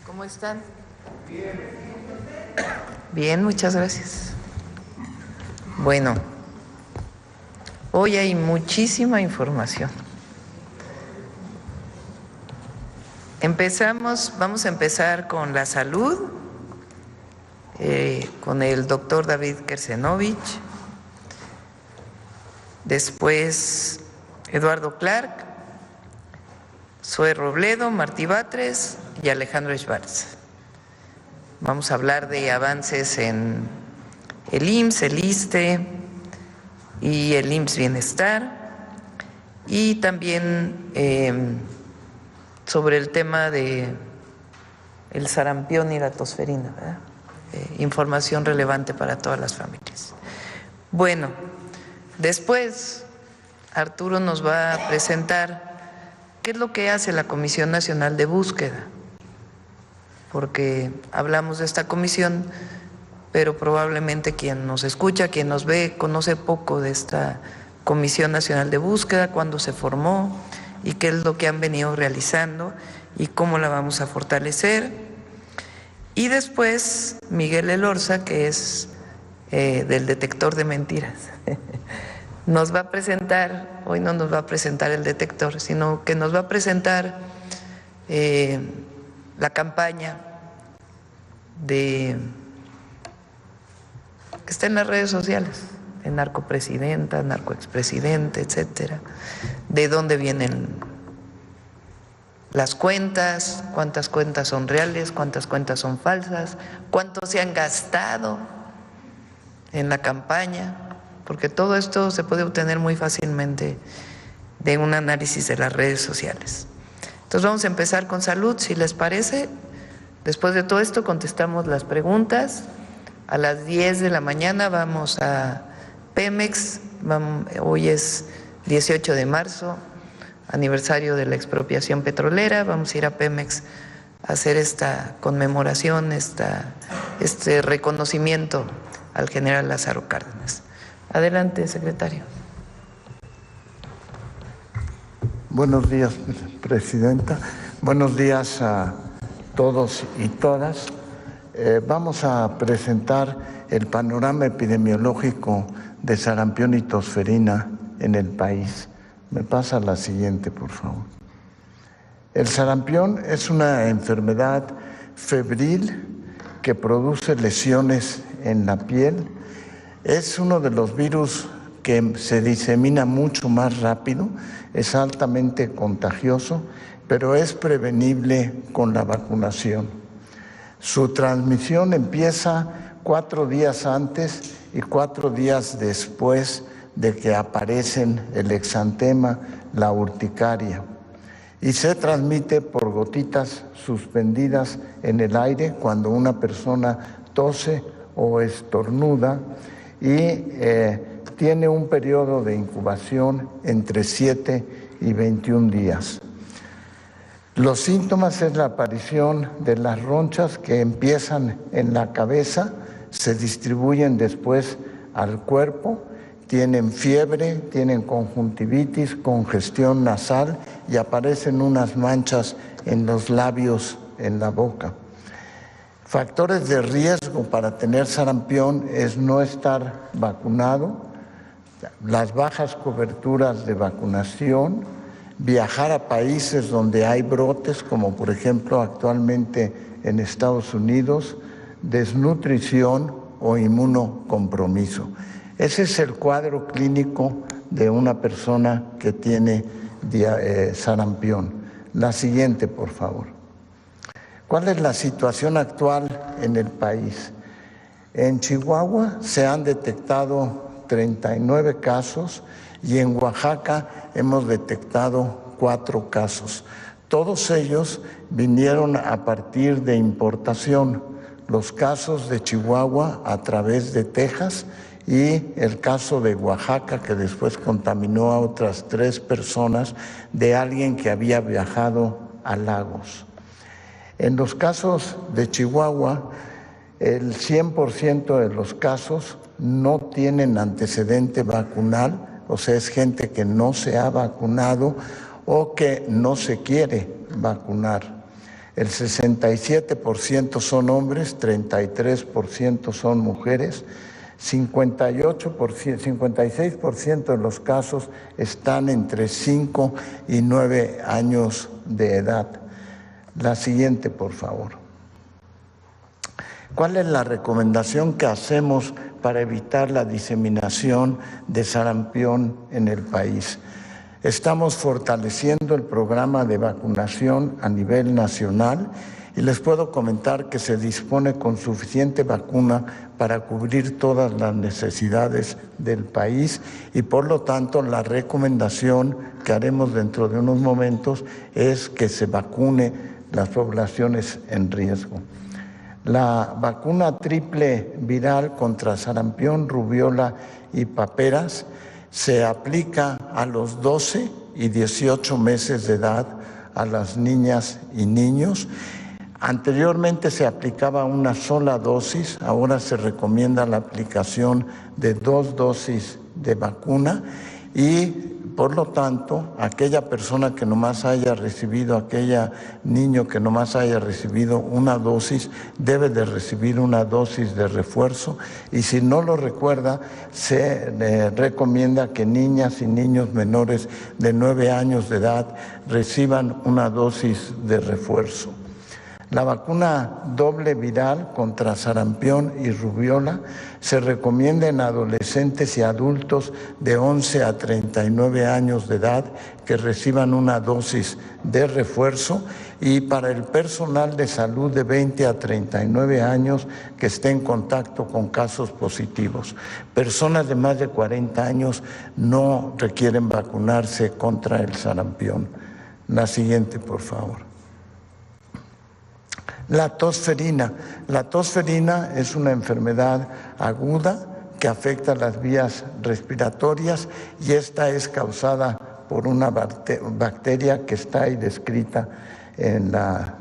¿Cómo están? Bien, muchas gracias. Bueno, hoy hay muchísima información. Vamos a empezar con la salud, con el doctor David Kersenovich, después Eduardo Clark, Zoe Robledo, Martí Batres y Alejandro Schwartz. Vamos a hablar de avances en el IMSS, el ISSSTE y el IMSS Bienestar, y también sobre el tema de el sarampión y la tosferina, ¿verdad? Información relevante para todas las familias. Bueno, después Arturo nos va a presentar qué es lo que hace la Comisión Nacional de Búsqueda, porque hablamos de esta comisión, pero probablemente quien nos escucha, quien nos ve, conoce poco de esta Comisión Nacional de Búsqueda, cuándo se formó y qué es lo que han venido realizando y cómo la vamos a fortalecer. Y después Miguel Elorza, que es del detector de mentiras, nos va a presentar, hoy no nos va a presentar el detector, sino que nos va a presentar la campaña que está en las redes sociales, de narcopresidenta, narcoexpresidente, etcétera, de dónde vienen las cuentas, cuántas cuentas son reales, cuántas cuentas son falsas, cuánto se han gastado en la campaña, porque todo esto se puede obtener muy fácilmente de un análisis de las redes sociales. Entonces vamos a empezar con salud, si les parece. Después de todo esto contestamos las preguntas. A las 10 de la mañana vamos a Pemex, hoy es 18 de marzo, aniversario de la expropiación petrolera, vamos a ir a Pemex a hacer esta conmemoración, este reconocimiento al general Lázaro Cárdenas. Adelante, secretario. Buenos días, presidenta. Buenos días a todos y todas. Vamos a presentar el panorama epidemiológico de sarampión y tosferina en el país. Me pasa la siguiente, por favor. El sarampión es una enfermedad febril que produce lesiones en la piel. Es uno de los virus que se disemina mucho más rápido, es altamente contagioso, pero es prevenible con la vacunación. Su transmisión empieza 4 días antes y 4 días después de que aparecen el exantema, la urticaria, y se transmite por gotitas suspendidas en el aire cuando una persona tose o estornuda, y tiene un periodo de incubación entre 7 y 21 días. Los síntomas es la aparición de las ronchas que empiezan en la cabeza, se distribuyen después al cuerpo, tienen fiebre, tienen conjuntivitis, congestión nasal y aparecen unas manchas en los labios, en la boca. Factores de riesgo para tener sarampión es no estar vacunado, las bajas coberturas de vacunación, viajar a países donde hay brotes, como por ejemplo actualmente en Estados Unidos, desnutrición o inmunocompromiso. Ese es el cuadro clínico de una persona que tiene sarampión. La siguiente, por favor. ¿Cuál es la situación actual en el país? En Chihuahua se han detectado 39 casos y en Oaxaca hemos detectado 4 casos. Todos ellos vinieron a partir de importación. Los casos de Chihuahua a través de Texas y el caso de Oaxaca, que después contaminó a otras 3 personas de alguien que había viajado a Lagos. En los casos de Chihuahua, el 100% de los casos no tienen antecedente vacunal, o sea, es gente que no se ha vacunado o que no se quiere vacunar. el 67% son hombres, 33% son mujeres, 56% de los casos están entre 5 y 9 años de edad. La siguiente, por favor. ¿Cuál es la recomendación que hacemos para evitar la diseminación de sarampión en el país? Estamos fortaleciendo el programa de vacunación a nivel nacional y les puedo comentar que se dispone con suficiente vacuna para cubrir todas las necesidades del país y por lo tanto la recomendación que haremos dentro de unos momentos es que se vacune las poblaciones en riesgo. La vacuna triple viral contra sarampión, rubiola y paperas se aplica a los 12 y 18 meses de edad a las niñas y niños. Anteriormente se aplicaba una sola dosis, ahora se recomienda la aplicación de 2 dosis de vacuna y por lo tanto aquella persona que nomás haya recibido, aquella niño que nomás haya recibido una dosis debe de recibir una dosis de refuerzo y si no lo recuerda se recomienda que niñas y niños menores de 9 años de edad reciban una dosis de refuerzo. La vacuna doble viral contra sarampión y rubiola se recomienda en adolescentes y adultos de 11 a 39 años de edad que reciban una dosis de refuerzo y para el personal de salud de 20 a 39 años que esté en contacto con casos positivos. Personas de más de 40 años no requieren vacunarse contra el sarampión. La siguiente, por favor. La tosferina. La tosferina es una enfermedad aguda que afecta las vías respiratorias y esta es causada por una bacteria que está ahí descrita en la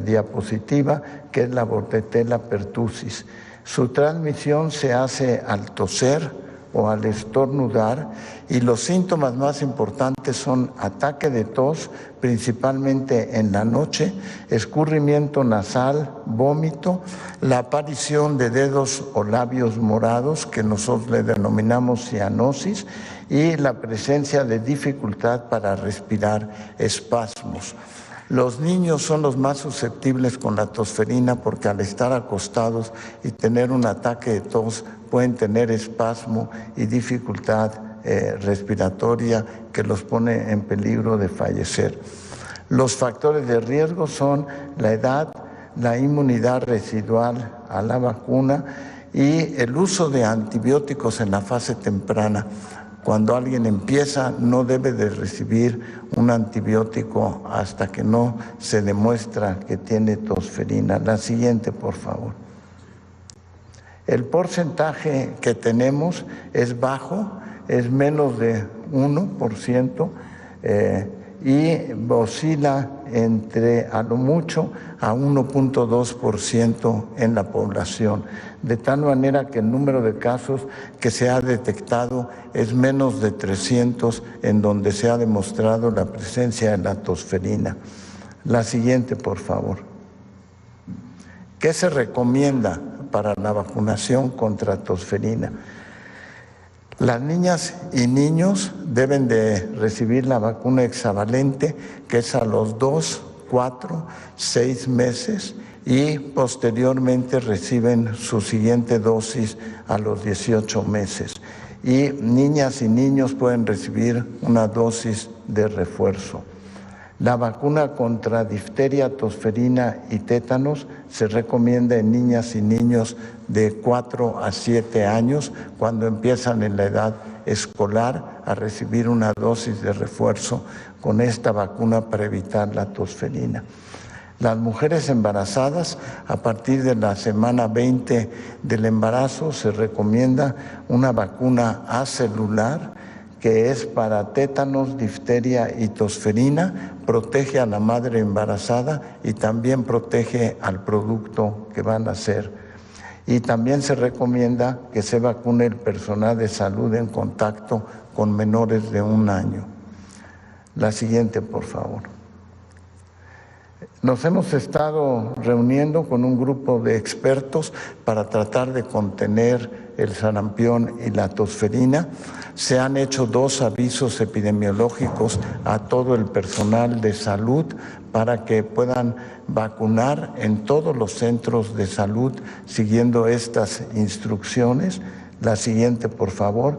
diapositiva, que es la Bordetella pertussis. Su transmisión se hace al toser o al estornudar y los síntomas más importantes son ataque de tos, principalmente en la noche, escurrimiento nasal, vómito, la aparición de dedos o labios morados, que nosotros le denominamos cianosis, y la presencia de dificultad para respirar, espasmos. Los niños son los más susceptibles con la tosferina porque al estar acostados y tener un ataque de tos pueden tener espasmo y dificultad respiratoria que los pone en peligro de fallecer. Los factores de riesgo son la edad, la inmunidad residual a la vacuna y el uso de antibióticos en la fase temprana. Cuando alguien empieza, no debe de recibir un antibiótico hasta que no se demuestra que tiene tosferina. La siguiente, por favor. El porcentaje que tenemos es bajo, es menos de 1%, y oscila entre a lo mucho a 1.2% en la población, de tal manera que el número de casos que se ha detectado es menos de 300 en donde se ha demostrado la presencia de la tosferina. La siguiente, por favor. ¿Qué se recomienda para la vacunación contra tosferina? Las niñas y niños deben de recibir la vacuna hexavalente, que es a los 2, 4, 6 meses y posteriormente reciben su siguiente dosis a los 18 meses. Y niñas y niños pueden recibir una dosis de refuerzo. La vacuna contra difteria, tosferina y tétanos se recomienda en niñas y niños de 4 a 7 años cuando empiezan en la edad escolar a recibir una dosis de refuerzo con esta vacuna para evitar la tosferina. Las mujeres embarazadas, a partir de la semana 20 del embarazo, se recomienda una vacuna acelular que es para tétanos, difteria y tosferina, protege a la madre embarazada y también protege al producto que van a hacer. Y también se recomienda que se vacune el personal de salud en contacto con menores de 1 año. La siguiente, por favor. Nos hemos estado reuniendo con un grupo de expertos para tratar de contener el sarampión y la tosferina. Se han hecho 2 avisos epidemiológicos a todo el personal de salud para que puedan vacunar en todos los centros de salud siguiendo estas instrucciones. La siguiente, por favor.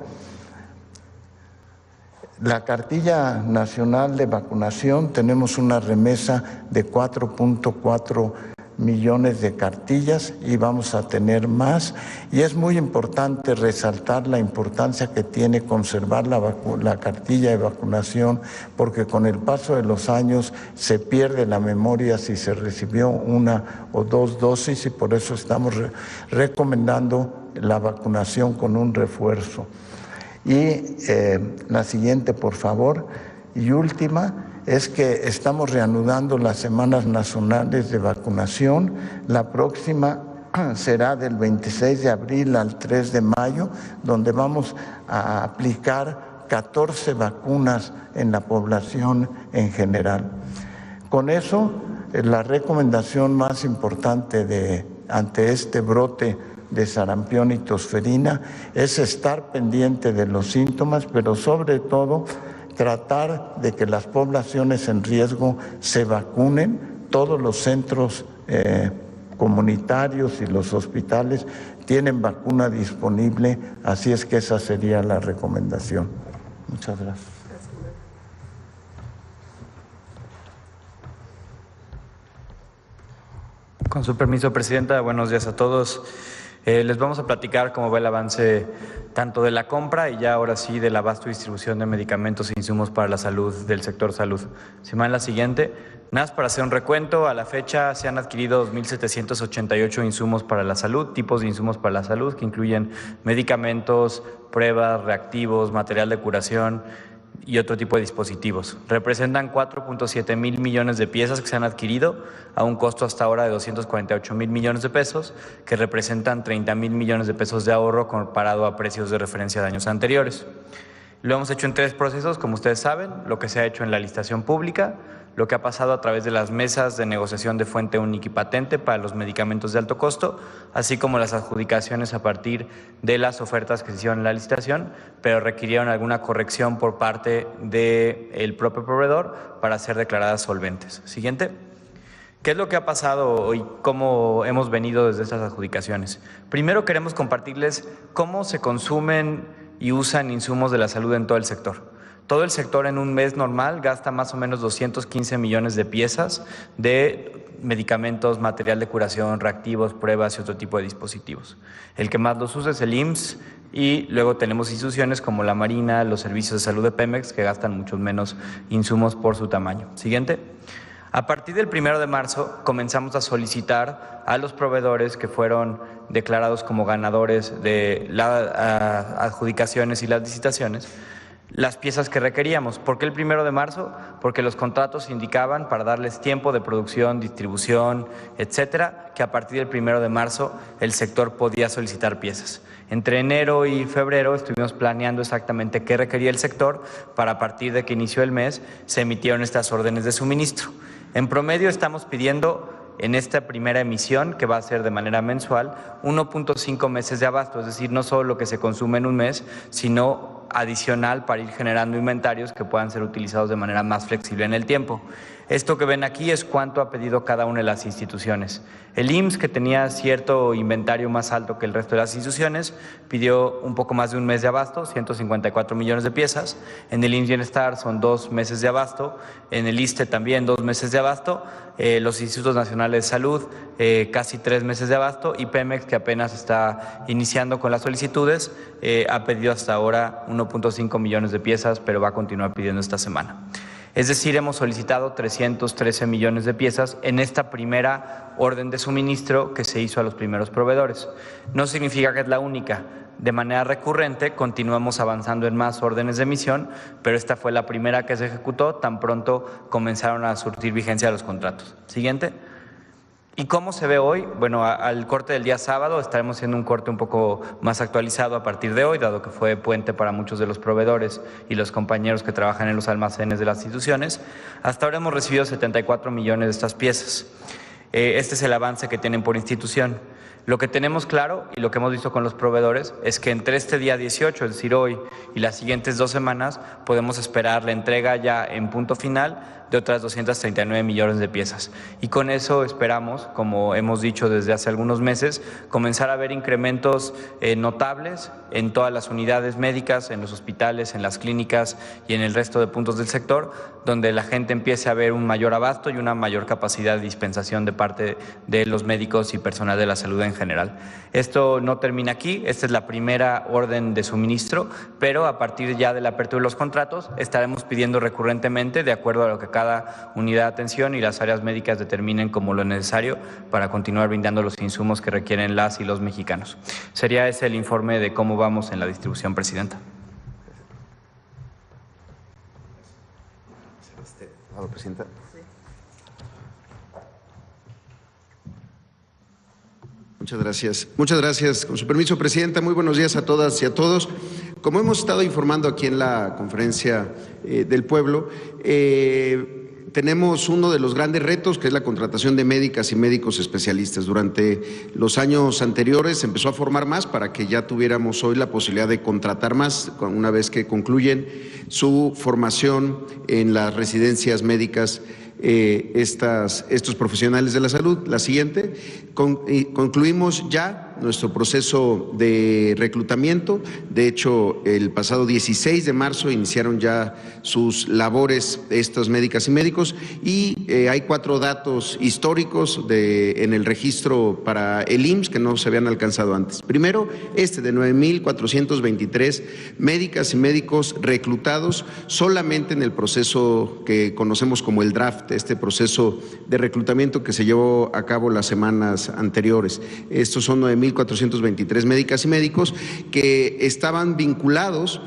La cartilla nacional de vacunación, tenemos una remesa de 4.4 millones de cartillas y vamos a tener más. Y es muy importante resaltar la importancia que tiene conservar la cartilla de vacunación, porque con el paso de los años se pierde la memoria si se recibió 1 o 2 dosis y por eso estamos recomendando la vacunación con un refuerzo. Y la siguiente, por favor, y última, es que estamos reanudando las semanas nacionales de vacunación. La próxima será del 26 de abril al 3 de mayo, donde vamos a aplicar 14 vacunas en la población en general. Con eso, la recomendación más importante ante este brote de sarampión y tosferina es estar pendiente de los síntomas, pero sobre todo tratar de que las poblaciones en riesgo se vacunen. Todos los centros comunitarios y los hospitales tienen vacuna disponible, así es que esa sería la recomendación. Muchas gracias. Con su permiso, Presidenta, buenos días a todos. Les vamos a platicar cómo va el avance tanto de la compra y ya ahora sí del abasto y distribución de medicamentos e insumos para la salud del sector salud. Si me dan la siguiente, nada más para hacer un recuento, a la fecha se han adquirido 2.788 insumos para la salud, tipos de insumos para la salud que incluyen medicamentos, pruebas, reactivos, material de curación y otro tipo de dispositivos. Representan 4.7 mil millones de piezas que se han adquirido a un costo hasta ahora de 248 mil millones de pesos, que representan 30 mil millones de pesos de ahorro comparado a precios de referencia de años anteriores. Lo hemos hecho en 3 procesos, como ustedes saben, lo que se ha hecho en la licitación pública, lo que ha pasado a través de las mesas de negociación de fuente única y patente para los medicamentos de alto costo, así como las adjudicaciones a partir de las ofertas que se hicieron en la licitación, pero requirieron alguna corrección por parte del propio proveedor para ser declaradas solventes. Siguiente. ¿Qué es lo que ha pasado y cómo hemos venido desde estas adjudicaciones? Primero queremos compartirles cómo se consumen y usan insumos de la salud en todo el sector. Todo el sector en un mes normal gasta más o menos 215 millones de piezas de medicamentos, material de curación, reactivos, pruebas y otro tipo de dispositivos. El que más los usa es el IMSS y luego tenemos instituciones como la Marina, los servicios de salud de Pemex que gastan muchos menos insumos por su tamaño. Siguiente. A partir del 1 de marzo comenzamos a solicitar a los proveedores que fueron declarados como ganadores de las adjudicaciones y las licitaciones las piezas que requeríamos. ¿Por qué el 1 de marzo? Porque los contratos indicaban, para darles tiempo de producción, distribución, etcétera, que a partir del 1 de marzo el sector podía solicitar piezas. Entre enero y febrero estuvimos planeando exactamente qué requería el sector para a partir de que inició el mes se emitieron estas órdenes de suministro. En promedio estamos pidiendo en esta primera emisión, que va a ser de manera mensual, 1.5 meses de abasto, es decir, no solo lo que se consume en un mes, sino adicional para ir generando inventarios que puedan ser utilizados de manera más flexible en el tiempo. Esto que ven aquí es cuánto ha pedido cada una de las instituciones. El IMSS, que tenía cierto inventario más alto que el resto de las instituciones, pidió un poco más de un mes de abasto, 154 millones de piezas. En el IMSS Bienestar son 2 meses de abasto. En el ISSSTE también 2 meses de abasto. Los Institutos Nacionales de Salud, casi 3 meses de abasto. Y Pemex, que apenas está iniciando con las solicitudes, ha pedido hasta ahora 1.5 millones de piezas, pero va a continuar pidiendo esta semana. Es decir, hemos solicitado 313 millones de piezas en esta primera orden de suministro que se hizo a los primeros proveedores. No significa que es la única. De manera recurrente continuamos avanzando en más órdenes de emisión, pero esta fue la primera que se ejecutó tan pronto comenzaron a surtir vigencia los contratos. Siguiente. ¿Y cómo se ve hoy? Bueno, al corte del día sábado estaremos haciendo un corte un poco más actualizado a partir de hoy, dado que fue puente para muchos de los proveedores y los compañeros que trabajan en los almacenes de las instituciones. Hasta ahora hemos recibido 74 millones de estas piezas. Este es el avance que tienen por institución. Lo que tenemos claro y lo que hemos visto con los proveedores es que entre este día 18, es decir, hoy, y las siguientes 2 semanas, podemos esperar la entrega ya en punto final de otras 239 millones de piezas. Y con eso esperamos, como hemos dicho desde hace algunos meses, comenzar a ver incrementos notables en todas las unidades médicas, en los hospitales, en las clínicas y en el resto de puntos del sector, donde la gente empiece a ver un mayor abasto y una mayor capacidad de dispensación de parte de los médicos y personal de la salud en general. Esto no termina aquí, esta es la primera orden de suministro, pero a partir ya de la apertura de los contratos estaremos pidiendo recurrentemente, de acuerdo a lo que cada unidad de atención y las áreas médicas determinen como lo necesario para continuar brindando los insumos que requieren las y los mexicanos. Sería ese el informe de cómo vamos en la distribución, Presidenta. Presidenta. Muchas gracias. Muchas gracias. Con su permiso, Presidenta, muy buenos días a todas y a todos. Como hemos estado informando aquí en la Conferencia del Pueblo, tenemos uno de los grandes retos, que es la contratación de médicas y médicos especialistas. Durante los años anteriores se empezó a formar más para que ya tuviéramos hoy la posibilidad de contratar más una vez que concluyen su formación en las residencias médicas estos profesionales de la salud. La siguiente, concluimos ya nuestro proceso de reclutamiento. De hecho, el pasado 16 de marzo iniciaron ya sus labores estas médicas y médicos y hay 4 datos históricos en el registro para el IMSS que no se habían alcanzado antes. Primero, de 9,423 médicas y médicos reclutados solamente en el proceso que conocemos como el draft, este proceso de reclutamiento que se llevó a cabo las semanas anteriores. Estos son 9,423 médicas y médicos que estaban vinculados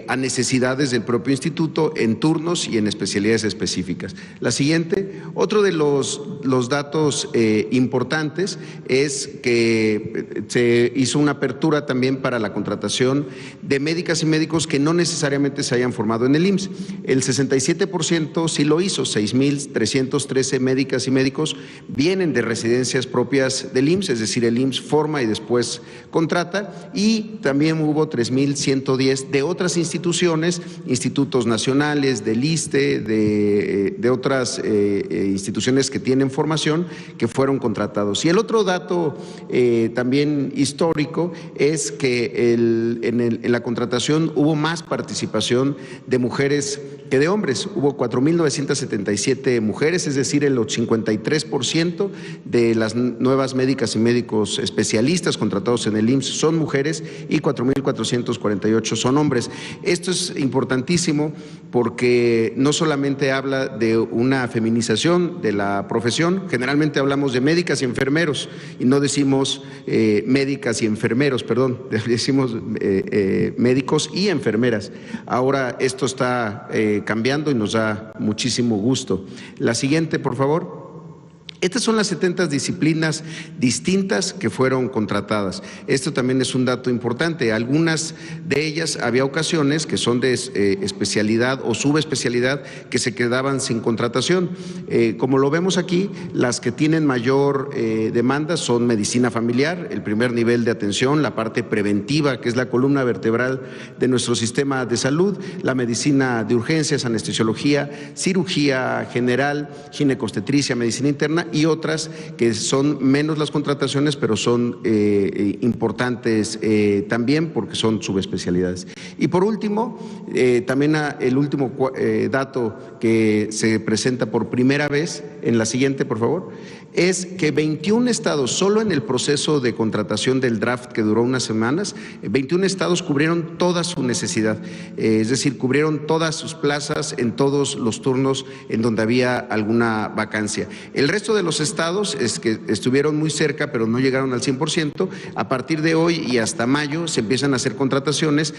a necesidades del propio instituto en turnos y en especialidades específicas. La siguiente, otro de los datos importantes es que se hizo una apertura también para la contratación de médicas y médicos que no necesariamente se hayan formado en el IMSS. El 67% sí lo hizo, 6,313 médicas y médicos vienen de residencias propias del IMSS, es decir, el IMSS forma y después contrata, y también hubo 3,110 de otras instituciones, institutos nacionales, del ISSSTE, de otras instituciones que tienen formación que fueron contratados. Y el otro dato también histórico es que en la contratación hubo más participación de mujeres que de hombres. Hubo 4,977 mujeres, es decir, el 53% de las nuevas médicas y médicos especialistas contratados en el IMSS son mujeres y 4,448 son hombres. Esto es importantísimo porque no solamente habla de una feminización de la profesión, generalmente hablamos de médicas y enfermeros y no decimos médicas y enfermeros, perdón, decimos médicos y enfermeras. Ahora esto está cambiando y nos da muchísimo gusto. La siguiente, por favor. Estas son las 70 disciplinas distintas que fueron contratadas. Esto también es un dato importante. Algunas de ellas había ocasiones que son de especialidad o subespecialidad que se quedaban sin contratación. Como lo vemos aquí, las que tienen mayor demanda son medicina familiar, el primer nivel de atención, la parte preventiva, que es la columna vertebral de nuestro sistema de salud, la medicina de urgencias, anestesiología, cirugía general, ginecobstetricia, medicina interna y otras que son menos las contrataciones, pero son importantes también porque son subespecialidades. Y por último, también el último dato que se presenta por primera vez, en la siguiente, por favor, es que 21 estados, solo en el proceso de contratación del draft que duró unas semanas, 21 estados cubrieron toda su necesidad, es decir, cubrieron todas sus plazas en todos los turnos en donde había alguna vacancia. El resto de los estados es que estuvieron muy cerca, pero no llegaron al 100%. A partir de hoy y hasta mayo se empiezan a hacer contrataciones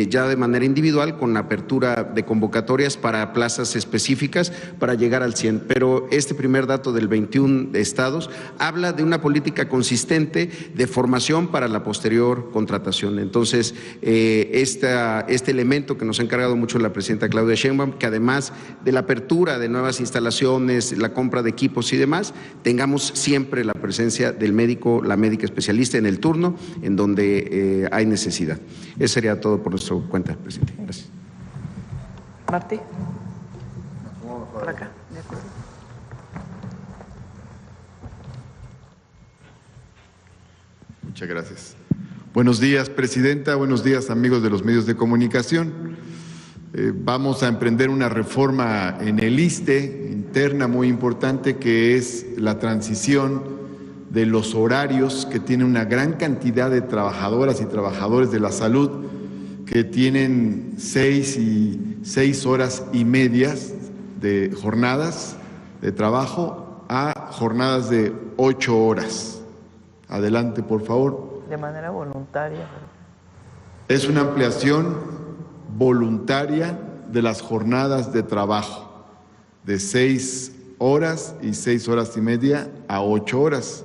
ya de manera individual con apertura de convocatorias para plazas específicas para llegar al 100. Pero este primer dato del 21 estados habla de una política consistente de formación para la posterior contratación. Entonces, este elemento que nos ha encargado mucho la presidenta Claudia Sheinbaum, que además de la apertura de nuevas instalaciones, la compra de equipos y demás, tengamos siempre la presencia del médico, la médica especialista en el turno en donde hay necesidad. Eso sería todo por nuestra cuenta, presidente. Gracias. Martí. Por acá. De acuerdo. Muchas gracias. Buenos días, presidenta. Buenos días, amigos de los medios de comunicación. Vamos a emprender una reforma en el ISSSTE interna muy importante, que es la transición de los horarios que tiene una gran cantidad de trabajadoras y trabajadores de la salud que tienen 6 horas y medias de jornadas de trabajo a jornadas de 8 horas. Adelante, por favor. De manera voluntaria. Es una ampliación voluntaria de las jornadas de trabajo de 6 horas y 6 horas y media a 8 horas.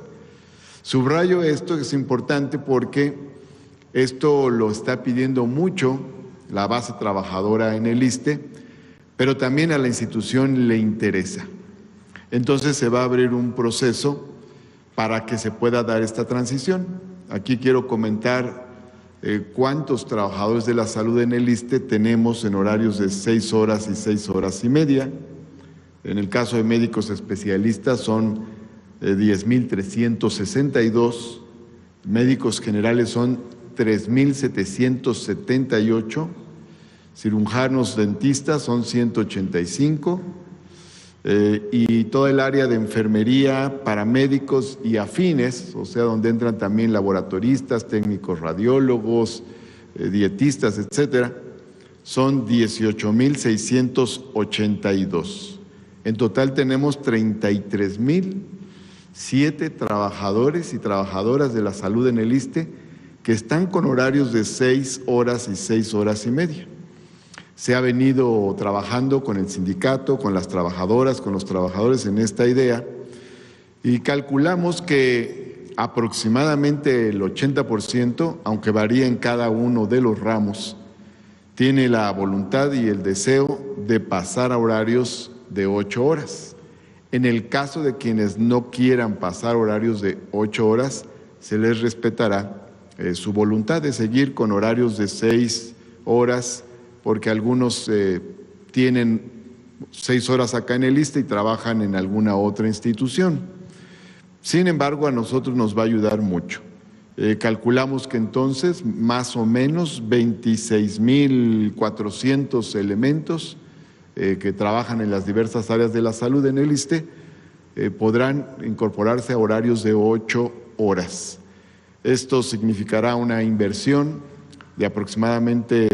Subrayo esto, que es importante porque esto lo está pidiendo mucho la base trabajadora en el ISSSTE, pero también a la institución le interesa. Entonces se va a abrir un proceso para que se pueda dar esta transición. Aquí quiero comentar cuántos trabajadores de la salud en el ISSSTE tenemos en horarios de 6 horas y 6 horas y media. En el caso de médicos especialistas son 10,362, médicos generales son 3,778, cirujanos dentistas son 185, y toda el área de enfermería, paramédicos y afines, o sea, donde entran también laboratoristas, técnicos radiólogos, dietistas, etcétera, son 18,682. En total tenemos 33,007 trabajadores y trabajadoras de la salud en el ISSSTE que están con horarios de 6 horas y 6 horas y media. Se ha venido trabajando con el sindicato, con las trabajadoras, con los trabajadores en esta idea, y calculamos que aproximadamente el 80%, aunque varía en cada uno de los ramos, tiene la voluntad y el deseo de pasar a horarios de 8 horas. En el caso de quienes no quieran pasar horarios de 8 horas, se les respetará su voluntad de seguir con horarios de 6 horas, porque algunos tienen 6 horas acá en el ISSSTE y trabajan en alguna otra institución. Sin embargo, a nosotros nos va a ayudar mucho. Calculamos que entonces más o menos 26,400 elementos que trabajan en las diversas áreas de la salud en el ISSSTE podrán incorporarse a horarios de 8 horas. Esto significará una inversión de aproximadamente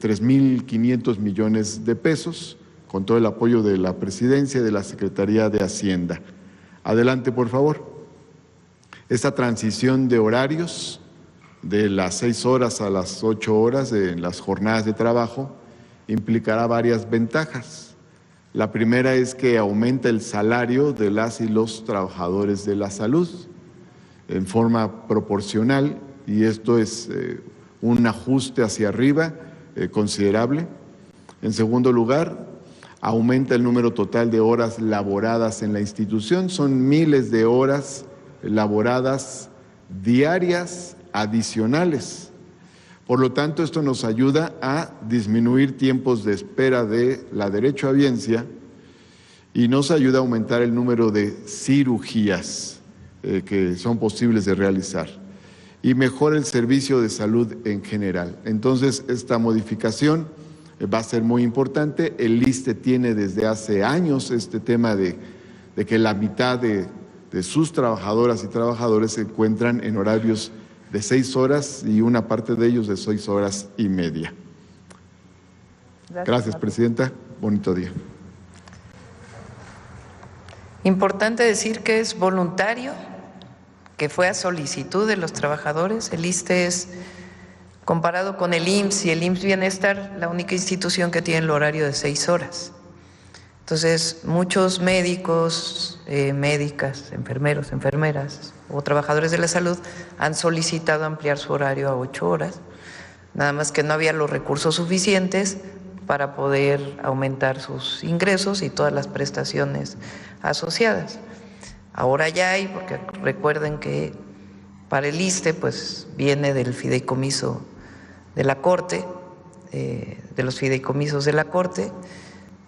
3,500 millones de pesos, con todo el apoyo de la Presidencia y de la Secretaría de Hacienda. Adelante, por favor. Esta transición de horarios de las 6 horas a las 8 horas de las jornadas de trabajo implicará varias ventajas. La primera es que aumenta el salario de las y los trabajadores de la salud en forma proporcional, y esto es un ajuste hacia arriba considerable. En segundo lugar, aumenta el número total de horas laboradas en la institución. Son miles de horas laboradas diarias adicionales. Por lo tanto, esto nos ayuda a disminuir tiempos de espera de la derechohabiencia y nos ayuda a aumentar el número de cirugías que son posibles de realizar y mejora el servicio de salud en general. Entonces, esta modificación va a ser muy importante. El ISSSTE tiene desde hace años este tema de que la mitad de sus trabajadoras y trabajadores se encuentran en horarios de 6 horas y una parte de ellos de 6 horas y media. Gracias, Presidenta. Bonito día. Importante decir que es voluntario, que fue a solicitud de los trabajadores. El ISSSTE es Comparado con el IMSS y el IMSS Bienestar, la única institución que tiene el horario de 6 horas. Entonces, muchos médicos, médicas, enfermeros, enfermeras o trabajadores de la salud han solicitado ampliar su horario a 8 horas, nada más que no había los recursos suficientes para poder aumentar sus ingresos y todas las prestaciones asociadas. Ahora ya hay, porque recuerden que para el ISSSTE pues viene del fideicomiso de la Corte, de los fideicomisos de la Corte,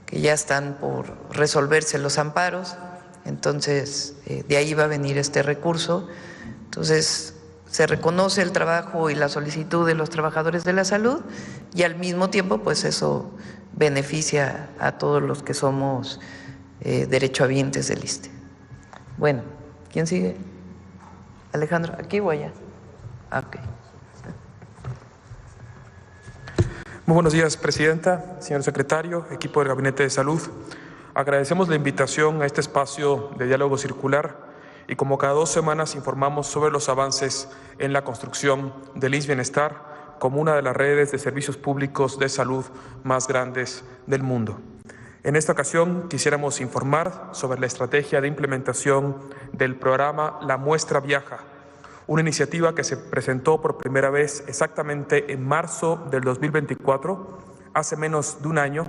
que ya están por resolverse los amparos, entonces de ahí va a venir este recurso. Entonces se reconoce el trabajo y la solicitud de los trabajadores de la salud y al mismo tiempo pues eso beneficia a todos los que somos derechohabientes del ISSSTE. Bueno, ¿quién sigue? Alejandro, ¿aquí o allá? Ok. Muy buenos días, Presidenta, señor Secretario, equipo del Gabinete de Salud. Agradecemos la invitación a este espacio de diálogo circular y como cada 2 semanas informamos sobre los avances en la construcción del IMSS Bienestar como una de las redes de servicios públicos de salud más grandes del mundo. En esta ocasión quisiéramos informar sobre la estrategia de implementación del programa La Muestra Viaja, una iniciativa que se presentó por primera vez exactamente en marzo del 2024, hace menos de un año,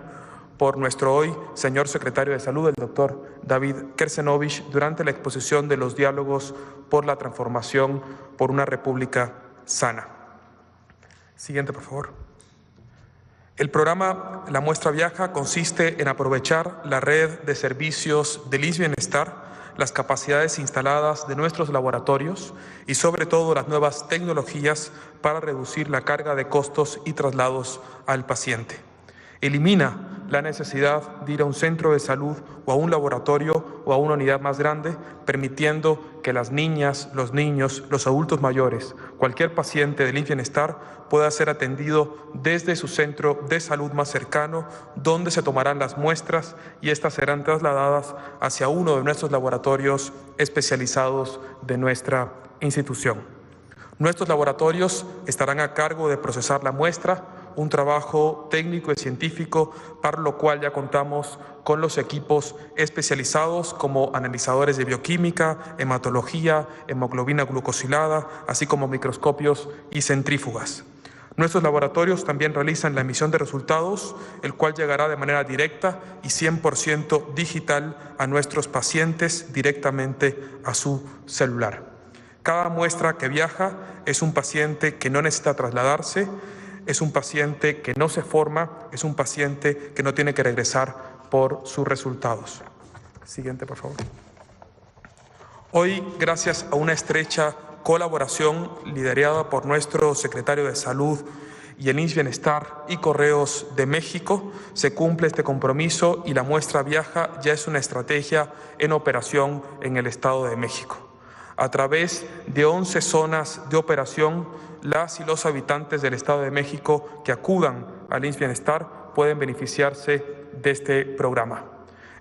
por nuestro hoy señor secretario de Salud, el doctor David Kersenovich, durante la exposición de los diálogos por la transformación por una república sana. Siguiente, por favor. El programa La Muestra Viaja consiste en aprovechar la red de servicios del IMSS Bienestar, las capacidades instaladas de nuestros laboratorios y sobre todo las nuevas tecnologías para reducir la carga de costos y traslados al paciente. Elimina la necesidad de ir a un centro de salud o a un laboratorio o a una unidad más grande, permitiendo que las niñas, los niños, los adultos mayores, cualquier paciente del IMSS Bienestar pueda ser atendido desde su centro de salud más cercano, donde se tomarán las muestras y estas serán trasladadas hacia uno de nuestros laboratorios especializados de nuestra institución. Nuestros laboratorios estarán a cargo de procesar la muestra, un trabajo técnico y científico para lo cual ya contamos con los equipos especializados como analizadores de bioquímica, hematología, hemoglobina glucosilada, así como microscopios y centrífugas. Nuestros laboratorios también realizan la emisión de resultados, el cual llegará de manera directa y 100% digital a nuestros pacientes directamente a su celular. Cada muestra que viaja es un paciente que no necesita trasladarse, es un paciente que no se forma, es un paciente que no tiene que regresar por sus resultados. Siguiente, por favor. Hoy, gracias a una estrecha colaboración liderada por nuestro secretario de Salud y el IMSS Bienestar y Correos de México, se cumple este compromiso y la muestra viaja ya es una estrategia en operación en el Estado de México. A través de 11 zonas de operación, las y los habitantes del Estado de México que acudan al IMSS Bienestar pueden beneficiarse de este programa.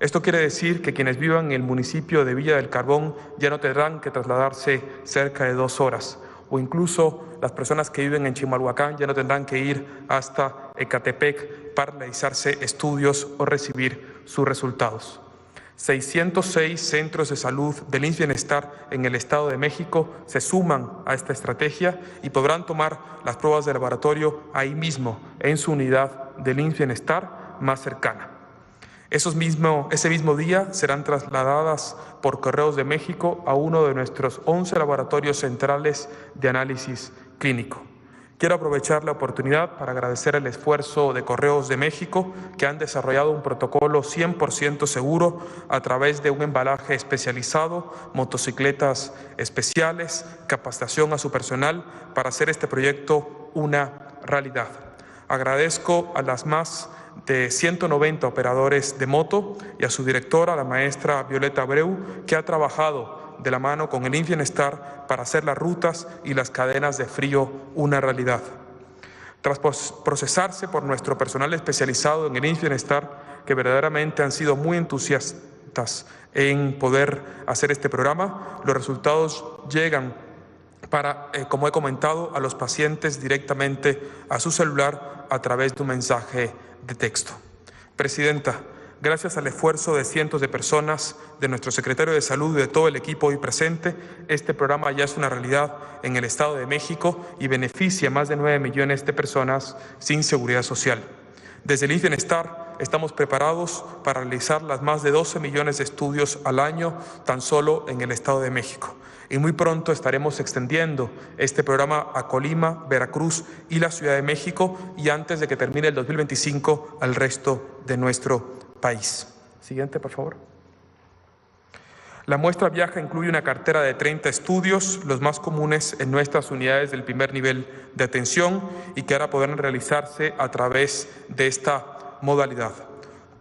Esto quiere decir que quienes vivan en el municipio de Villa del Carbón ya no tendrán que trasladarse cerca de 2 horas, o incluso las personas que viven en Chimalhuacán ya no tendrán que ir hasta Ecatepec para realizarse estudios o recibir sus resultados. 606 centros de salud del IMSS Bienestar en el Estado de México se suman a esta estrategia y podrán tomar las pruebas de laboratorio ahí mismo, en su unidad del IMSS Bienestar más cercana. Ese mismo día serán trasladadas por Correos de México a uno de nuestros 11 laboratorios centrales de análisis clínico. Quiero aprovechar la oportunidad para agradecer el esfuerzo de Correos de México, que han desarrollado un protocolo 100% seguro a través de un embalaje especializado, motocicletas especiales, capacitación a su personal para hacer este proyecto una realidad. Agradezco a las más de 190 operadores de moto y a su directora, la maestra Violeta Abreu, que ha trabajado de la mano con el IMSS Bienestar para hacer las rutas y las cadenas de frío una realidad. Tras procesarse por nuestro personal especializado en el IMSS Bienestar, que verdaderamente han sido muy entusiastas en poder hacer este programa, los resultados llegan para, como he comentado, a los pacientes directamente a su celular a través de un mensaje de texto. Presidenta, gracias al esfuerzo de cientos de personas, de nuestro secretario de Salud y de todo el equipo hoy presente, este programa ya es una realidad en el Estado de México y beneficia a más de 9 millones de personas sin seguridad social. Desde el IMSS Bienestar estamos preparados para realizar las más de 12 millones de estudios al año tan solo en el Estado de México. Y muy pronto estaremos extendiendo este programa a Colima, Veracruz y la Ciudad de México, y antes de que termine el 2025 al resto de nuestro país. Siguiente, por favor. La muestra Viaja incluye una cartera de 30 estudios, los más comunes en nuestras unidades del primer nivel de atención y que ahora podrán realizarse a través de esta modalidad.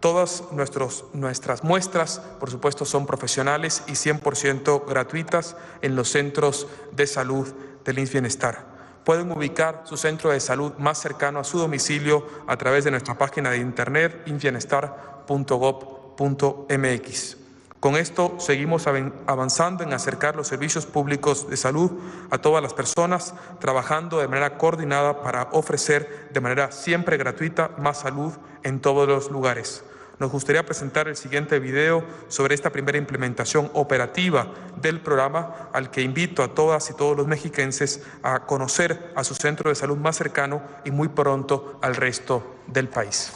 Todas nuestras muestras, por supuesto, son profesionales y 100% gratuitas en los centros de salud del IMSS Bienestar. Pueden ubicar su centro de salud más cercano a su domicilio a través de nuestra página de internet imsbienestar.gov.mx. Con esto seguimos avanzando en acercar los servicios públicos de salud a todas las personas, trabajando de manera coordinada para ofrecer de manera siempre gratuita más salud en todos los lugares. Nos gustaría presentar el siguiente video sobre esta primera implementación operativa del programa, al que invito a todas y todos los mexiquenses a conocer a su centro de salud más cercano y muy pronto al resto del país.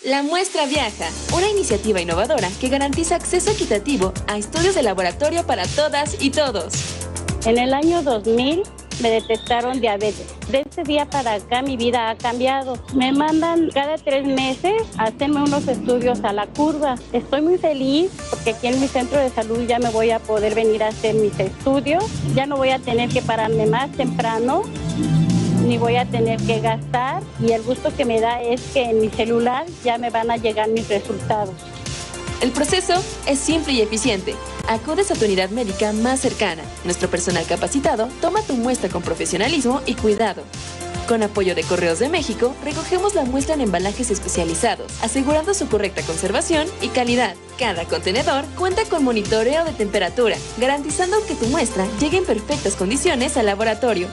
La Muestra Viaja, una iniciativa innovadora que garantiza acceso equitativo a estudios de laboratorio para todas y todos. En el año 2000 me detectaron diabetes. De ese día para acá mi vida ha cambiado. Me mandan cada 3 meses a hacerme unos estudios a la curva. Estoy muy feliz porque aquí en mi centro de salud ya me voy a poder venir a hacer mis estudios. Ya no voy a tener que pararme más temprano, ni voy a tener que gastar, y el gusto que me da es que en mi celular ya me van a llegar mis resultados. El proceso es simple y eficiente. Acudes a tu unidad médica más cercana. Nuestro personal capacitado toma tu muestra con profesionalismo y cuidado. Con apoyo de Correos de México, recogemos la muestra en embalajes especializados, asegurando su correcta conservación y calidad. Cada contenedor cuenta con monitoreo de temperatura, garantizando que tu muestra llegue en perfectas condiciones al laboratorio.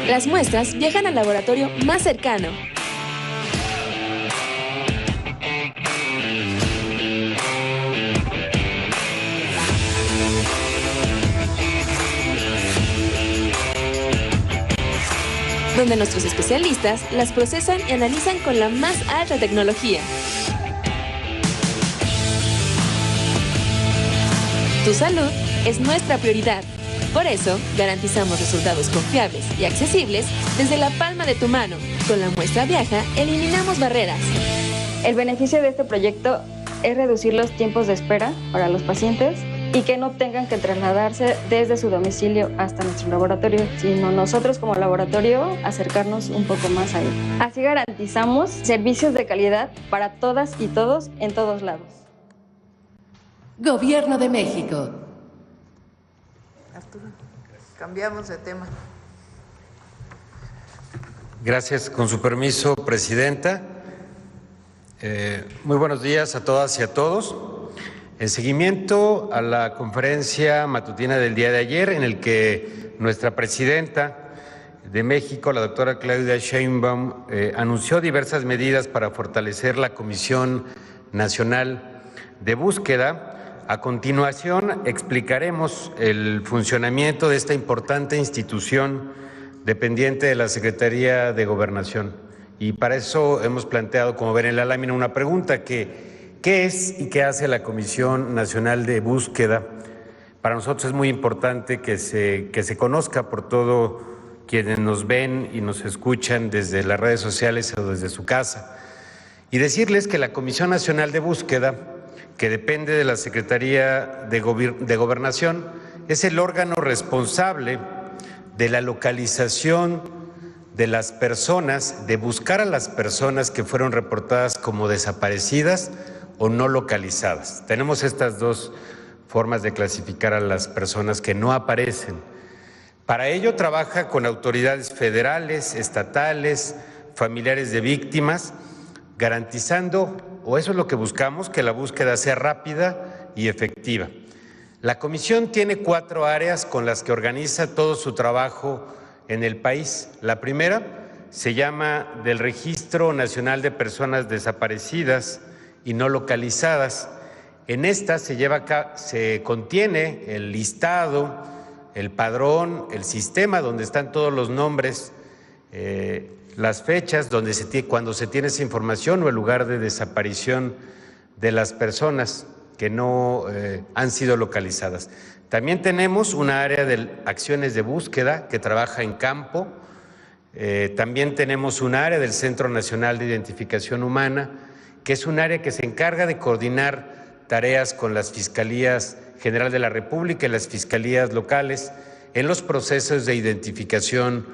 Las muestras viajan al laboratorio más cercano. Donde nuestros especialistas las procesan y analizan con la más alta tecnología. Tu salud es nuestra prioridad. Por eso, garantizamos resultados confiables y accesibles desde la palma de tu mano. Con la Muestra Viaja, eliminamos barreras. El beneficio de este proyecto es reducir los tiempos de espera para los pacientes y que no tengan que trasladarse desde su domicilio hasta nuestro laboratorio, sino nosotros como laboratorio acercarnos un poco más a él. Así garantizamos servicios de calidad para todas y todos en todos lados. Gobierno de México. Arturo, cambiamos de tema. Gracias, con su permiso, Presidenta. Muy buenos días a todas y a todos. En seguimiento a la conferencia matutina del día de ayer, en el que nuestra Presidenta de México, la doctora Claudia Sheinbaum, anunció diversas medidas para fortalecer la Comisión Nacional de Búsqueda. A continuación, explicaremos el funcionamiento de esta importante institución dependiente de la Secretaría de Gobernación. Y para eso hemos planteado, como ven en la lámina, una pregunta que ¿qué es y qué hace la Comisión Nacional de Búsqueda? Para nosotros es muy importante que se conozca por todo quienes nos ven y nos escuchan desde las redes sociales o desde su casa. Y decirles que la Comisión Nacional de Búsqueda, que depende de la Secretaría de Gobernación, es el órgano responsable de la localización de las personas, de buscar a las personas que fueron reportadas como desaparecidas o no localizadas. Tenemos estas dos formas de clasificar a las personas que no aparecen. Para ello trabaja con autoridades federales, estatales, familiares de víctimas, garantizando, o eso es lo que buscamos, que la búsqueda sea rápida y efectiva. La comisión tiene 4 áreas con las que organiza todo su trabajo en el país. La primera se llama del Registro Nacional de Personas Desaparecidas y No Localizadas. En esta se contiene el listado, el padrón, el sistema donde están todos los nombres, las fechas cuando se tiene esa información o el lugar de desaparición de las personas que no han sido localizadas. También tenemos una área de acciones de búsqueda que trabaja en campo. También tenemos un área del Centro Nacional de Identificación Humana, que es un área que se encarga de coordinar tareas con las Fiscalías General de la República y las Fiscalías locales en los procesos de identificación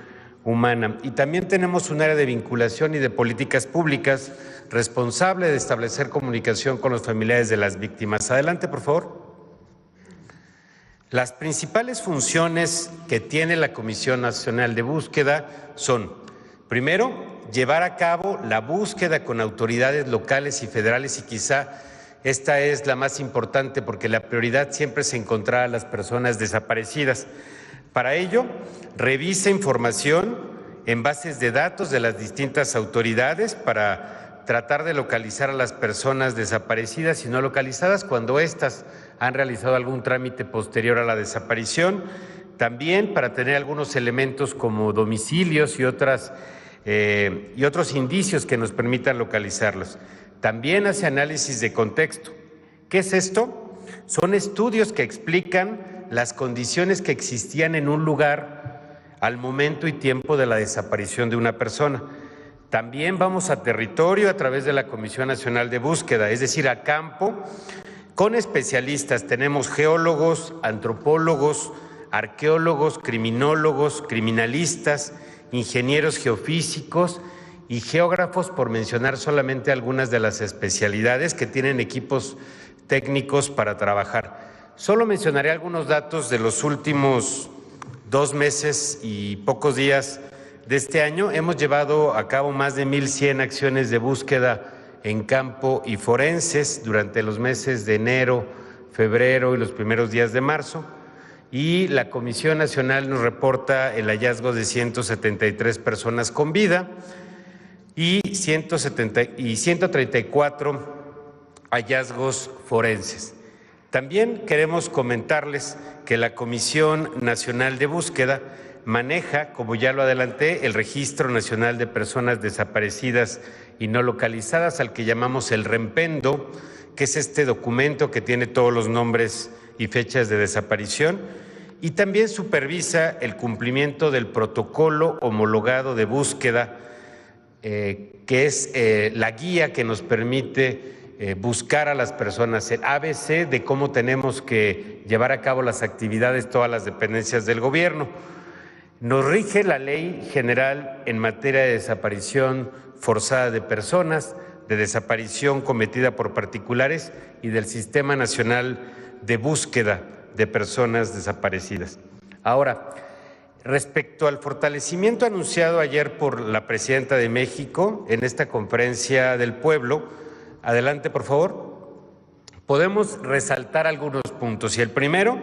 humana. Y también tenemos un área de vinculación y de políticas públicas responsable de establecer comunicación con los familiares de las víctimas. Adelante, por favor. Las principales funciones que tiene la Comisión Nacional de Búsqueda son, primero, llevar a cabo la búsqueda con autoridades locales y federales, y quizá esta es la más importante porque la prioridad siempre es encontrar a las personas desaparecidas. Para ello, revisa información en bases de datos de las distintas autoridades para tratar de localizar a las personas desaparecidas y no localizadas cuando éstas han realizado algún trámite posterior a la desaparición. También para tener algunos elementos como domicilios y otros indicios que nos permitan localizarlos. También hace análisis de contexto. ¿Qué es esto? Son estudios que explican las condiciones que existían en un lugar al momento y tiempo de la desaparición de una persona. También vamos a territorio a través de la Comisión Nacional de Búsqueda, es decir, a campo, con especialistas. Tenemos geólogos, antropólogos, arqueólogos, criminólogos, criminalistas, ingenieros geofísicos y geógrafos, por mencionar solamente algunas de las especialidades que tienen equipos técnicos para trabajar. Solo mencionaré algunos datos de los últimos 2 meses y pocos días de este año. Hemos llevado a cabo más de 1,100 acciones de búsqueda en campo y forenses durante los meses de enero, febrero y los primeros días de marzo. Y la Comisión Nacional nos reporta el hallazgo de 173 personas con vida y 134 hallazgos forenses. También queremos comentarles que la Comisión Nacional de Búsqueda maneja, como ya lo adelanté, el Registro Nacional de Personas Desaparecidas y No Localizadas, al que llamamos el REMPENDO, que es este documento que tiene todos los nombres y fechas de desaparición, y también supervisa el cumplimiento del protocolo homologado de búsqueda, que es la guía que nos permite buscar a las personas, el ABC de cómo tenemos que llevar a cabo las actividades todas las dependencias del gobierno. Nos rige la Ley General en materia de desaparición forzada de personas, de desaparición cometida por particulares y del Sistema Nacional de Búsqueda de Personas Desaparecidas. Ahora, respecto al fortalecimiento anunciado ayer por la Presidenta de México en esta Conferencia del Pueblo, adelante por favor, podemos resaltar algunos puntos. Y el primero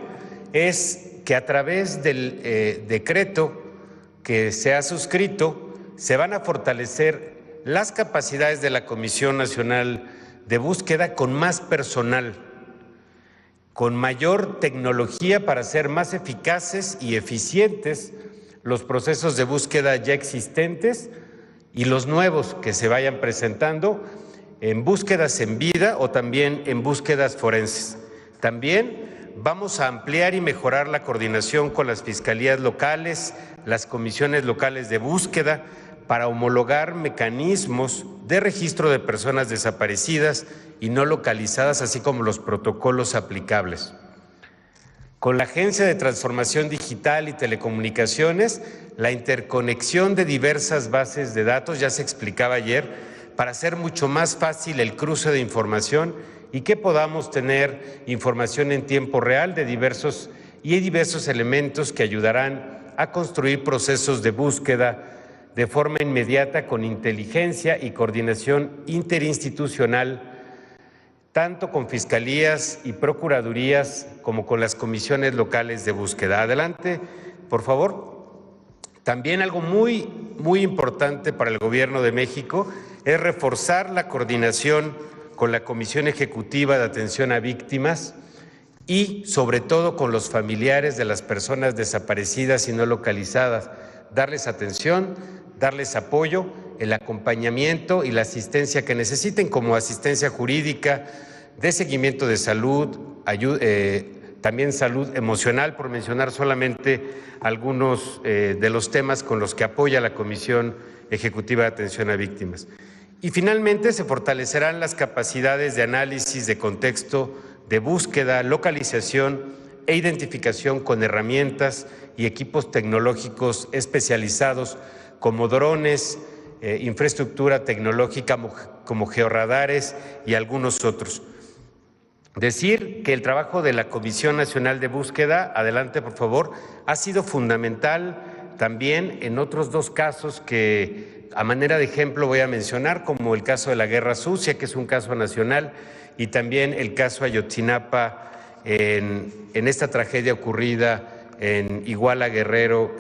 es que a través del decreto que se ha suscrito se van a fortalecer las capacidades de la Comisión Nacional de Búsqueda con más personal, con mayor tecnología para ser más eficaces y eficientes los procesos de búsqueda ya existentes y los nuevos que se vayan presentando en búsquedas en vida o también en búsquedas forenses. También vamos a ampliar y mejorar la coordinación con las fiscalías locales, las comisiones locales de búsqueda, para homologar mecanismos de registro de personas desaparecidas y no localizadas, así como los protocolos aplicables. Con la Agencia de Transformación Digital y Telecomunicaciones, la interconexión de diversas bases de datos, ya se explicaba ayer, para hacer mucho más fácil el cruce de información y que podamos tener información en tiempo real de diversos elementos que ayudarán a construir procesos de búsqueda de forma inmediata con inteligencia y coordinación interinstitucional, tanto con fiscalías y procuradurías como con las comisiones locales de búsqueda. Adelante, por favor. También algo muy importante para el Gobierno de México es reforzar la coordinación con la Comisión Ejecutiva de Atención a Víctimas y, sobre todo, con los familiares de las personas desaparecidas y no localizadas, darles atención, darles apoyo, el acompañamiento y la asistencia que necesiten, como asistencia jurídica, de seguimiento de salud, también salud emocional, por mencionar solamente algunos de los temas con los que apoya la Comisión Ejecutiva de Atención a Víctimas. Y finalmente se fortalecerán las capacidades de análisis de contexto, de búsqueda, localización e identificación con herramientas y equipos tecnológicos especializados como drones, infraestructura tecnológica como georradares y algunos otros. Decir que el trabajo de la Comisión Nacional de Búsqueda, adelante por favor, ha sido fundamental también en otros dos casos que a manera de ejemplo voy a mencionar, como el caso de la Guerra Sucia, que es un caso nacional, y también el caso Ayotzinapa en esta tragedia ocurrida en Iguala, Guerrero,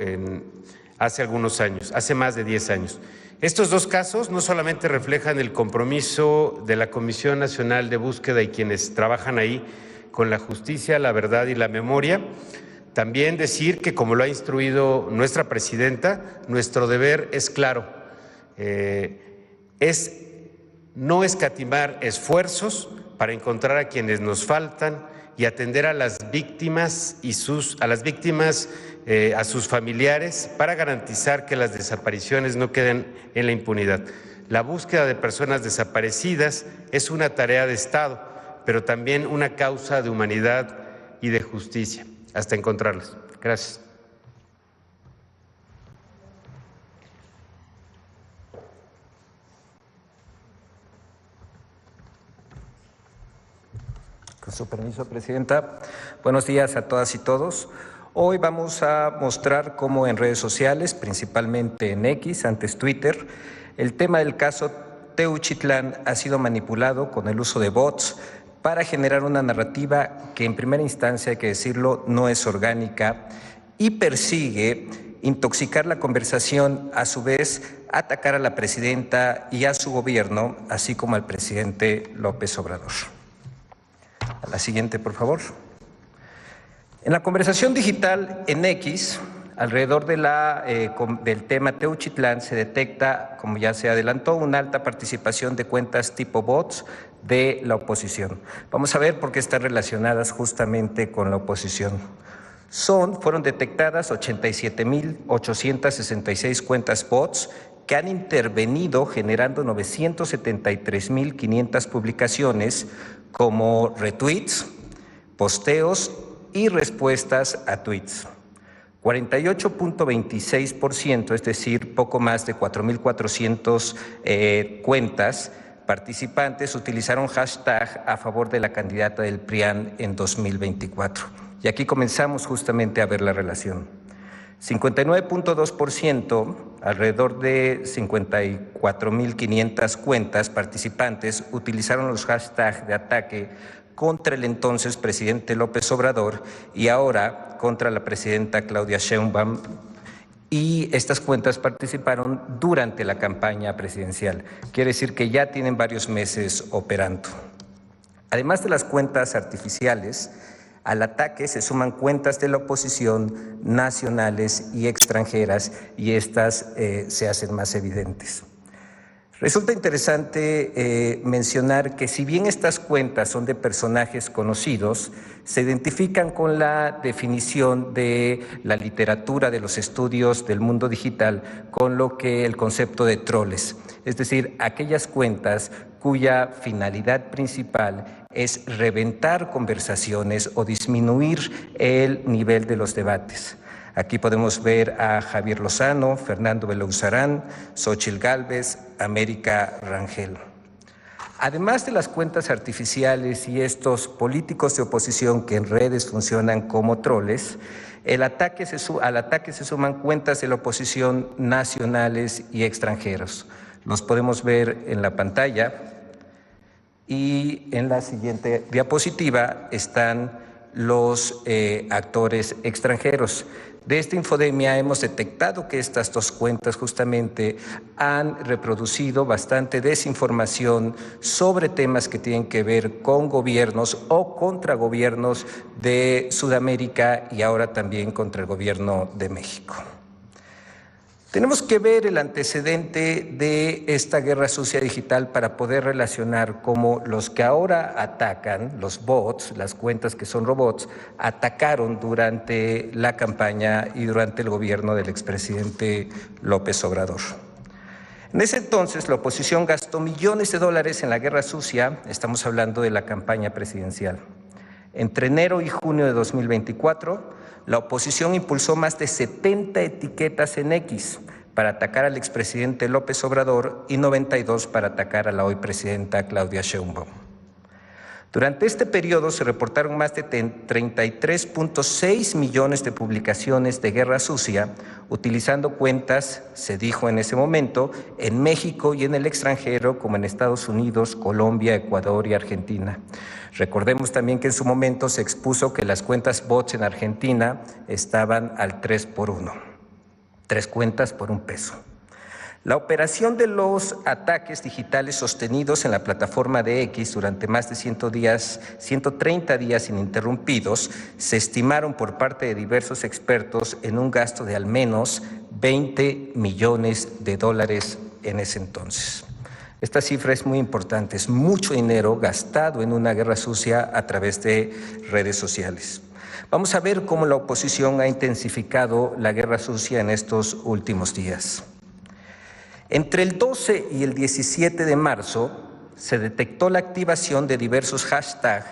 hace algunos años, hace más de 10 años. Estos dos casos no solamente reflejan el compromiso de la Comisión Nacional de Búsqueda y quienes trabajan ahí con la justicia, la verdad y la memoria, también decir que, como lo ha instruido nuestra presidenta, nuestro deber es claro, es no escatimar esfuerzos para encontrar a quienes nos faltan y atender a las víctimas a sus familiares para garantizar que las desapariciones no queden en la impunidad. La búsqueda de personas desaparecidas es una tarea de Estado, pero también una causa de humanidad y de justicia, hasta encontrarlas. Gracias. Con su permiso, Presidenta. Buenos días a todas y todos. Hoy vamos a mostrar cómo en redes sociales, principalmente en X, antes Twitter, el tema del caso Teuchitlán ha sido manipulado con el uso de bots para generar una narrativa que en primera instancia, hay que decirlo, no es orgánica y persigue intoxicar la conversación, a su vez atacar a la presidenta y a su gobierno, así como al presidente López Obrador. A la siguiente, por favor. En la conversación digital en X, alrededor del tema Teuchitlán, se detecta, como ya se adelantó, una alta participación de cuentas tipo bots de la oposición. Vamos a ver por qué están relacionadas justamente con la oposición. Fueron detectadas 87.866 cuentas bots que han intervenido generando 973.500 publicaciones como retweets, posteos y respuestas a tweets. 48.26%, es decir, poco más de 4.400 cuentas participantes utilizaron hashtag a favor de la candidata del PRIAN en 2024. Y aquí comenzamos justamente a ver la relación. 59.2%, alrededor de 54.500 cuentas participantes utilizaron los hashtags de ataque contra el entonces presidente López Obrador y ahora contra la presidenta Claudia Sheinbaum, y estas cuentas participaron durante la campaña presidencial. Quiere decir que ya tienen varios meses operando. Además de las cuentas artificiales, al ataque se suman cuentas de la oposición nacionales y extranjeras, y estas se hacen más evidentes. Resulta interesante mencionar que si bien estas cuentas son de personajes conocidos, se identifican con la definición de la literatura de los estudios del mundo digital con lo que el concepto de troles, es decir, aquellas cuentas cuya finalidad principal es reventar conversaciones o disminuir el nivel de los debates. Aquí podemos ver a Javier Lozano, Fernando Belauzarán, Xóchitl Gálvez, América Rangel. Además de las cuentas artificiales y estos políticos de oposición que en redes funcionan como troles, al ataque se suman cuentas de la oposición nacionales y extranjeros. Los podemos ver en la pantalla y en la siguiente diapositiva están los actores extranjeros. De esta infodemia hemos detectado que estas dos cuentas justamente han reproducido bastante desinformación sobre temas que tienen que ver con gobiernos o contra gobiernos de Sudamérica y ahora también contra el gobierno de México. Tenemos que ver el antecedente de esta guerra sucia digital para poder relacionar cómo los que ahora atacan, los bots, las cuentas que son robots, atacaron durante la campaña y durante el gobierno del expresidente López Obrador. En ese entonces, la oposición gastó millones de dólares en la guerra sucia, estamos hablando de la campaña presidencial. Entre enero y junio de 2024, la oposición impulsó más de 70 etiquetas en X para atacar al expresidente López Obrador y 92 para atacar a la hoy presidenta Claudia Sheinbaum. Durante este periodo se reportaron más de 33.6 millones de publicaciones de guerra sucia, utilizando cuentas, se dijo en ese momento, en México y en el extranjero, como en Estados Unidos, Colombia, Ecuador y Argentina. Recordemos también que en su momento se expuso que las cuentas bots en Argentina estaban al 3x1, 3 cuentas por $1. La operación de los ataques digitales sostenidos en la plataforma de X durante más de 130 días ininterrumpidos se estimaron por parte de diversos expertos en un gasto de al menos $20 millones en ese entonces. Esta cifra es muy importante, es mucho dinero gastado en una guerra sucia a través de redes sociales. Vamos a ver cómo la oposición ha intensificado la guerra sucia en estos últimos días. Entre el 12 y el 17 de marzo se detectó la activación de diversos hashtags,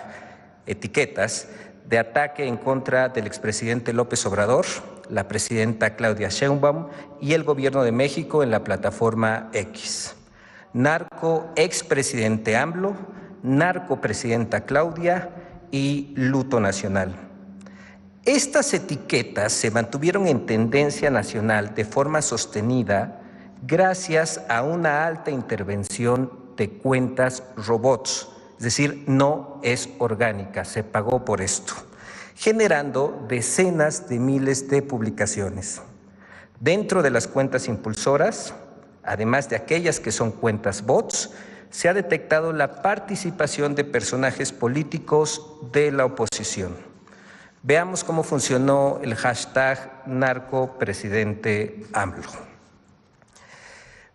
etiquetas, de ataque en contra del expresidente López Obrador, la presidenta Claudia Sheinbaum y el gobierno de México en la plataforma X. Narco expresidente AMLO, narco presidenta Claudia y luto nacional. Estas etiquetas se mantuvieron en tendencia nacional de forma sostenida gracias a una alta intervención de cuentas robots, es decir, no es orgánica, se pagó por esto, generando decenas de miles de publicaciones. Dentro de las cuentas impulsoras, además de aquellas que son cuentas bots, se ha detectado la participación de personajes políticos de la oposición. Veamos cómo funcionó el hashtag narcopresidente AMLO.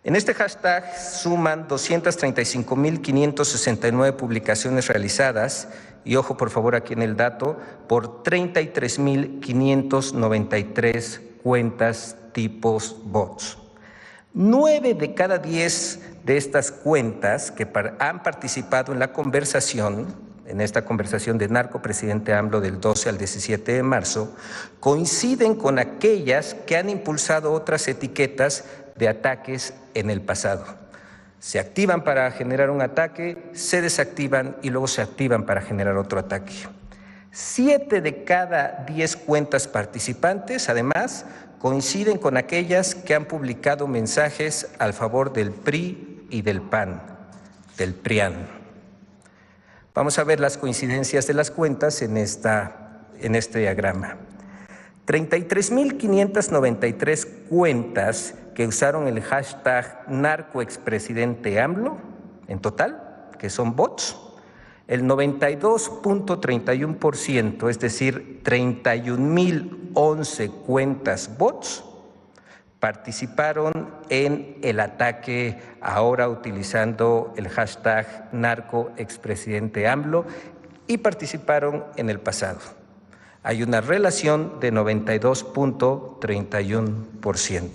En este hashtag suman 235.569 publicaciones realizadas, y ojo por favor aquí en el dato, por 33.593 cuentas tipos bots. 9 de cada 10 de estas cuentas que han participado en la conversación, en esta conversación de narcopresidente AMLO del 12 al 17 de marzo, coinciden con aquellas que han impulsado otras etiquetas de ataques en el pasado. Se activan para generar un ataque, se desactivan y luego se activan para generar otro ataque. 7 de cada 10 cuentas participantes, además, coinciden con aquellas que han publicado mensajes al favor del PRI y del PAN, del PRIAN. Vamos a ver las coincidencias de las cuentas en este diagrama. 33.593 cuentas que usaron el hashtag narcoexpresidente AMLO en total, que son bots. El 92.31%, es decir, 31.011 cuentas bots, participaron en el ataque ahora utilizando el hashtag narcoexpresidente AMLO y participaron en el pasado. Hay una relación de 92.31%.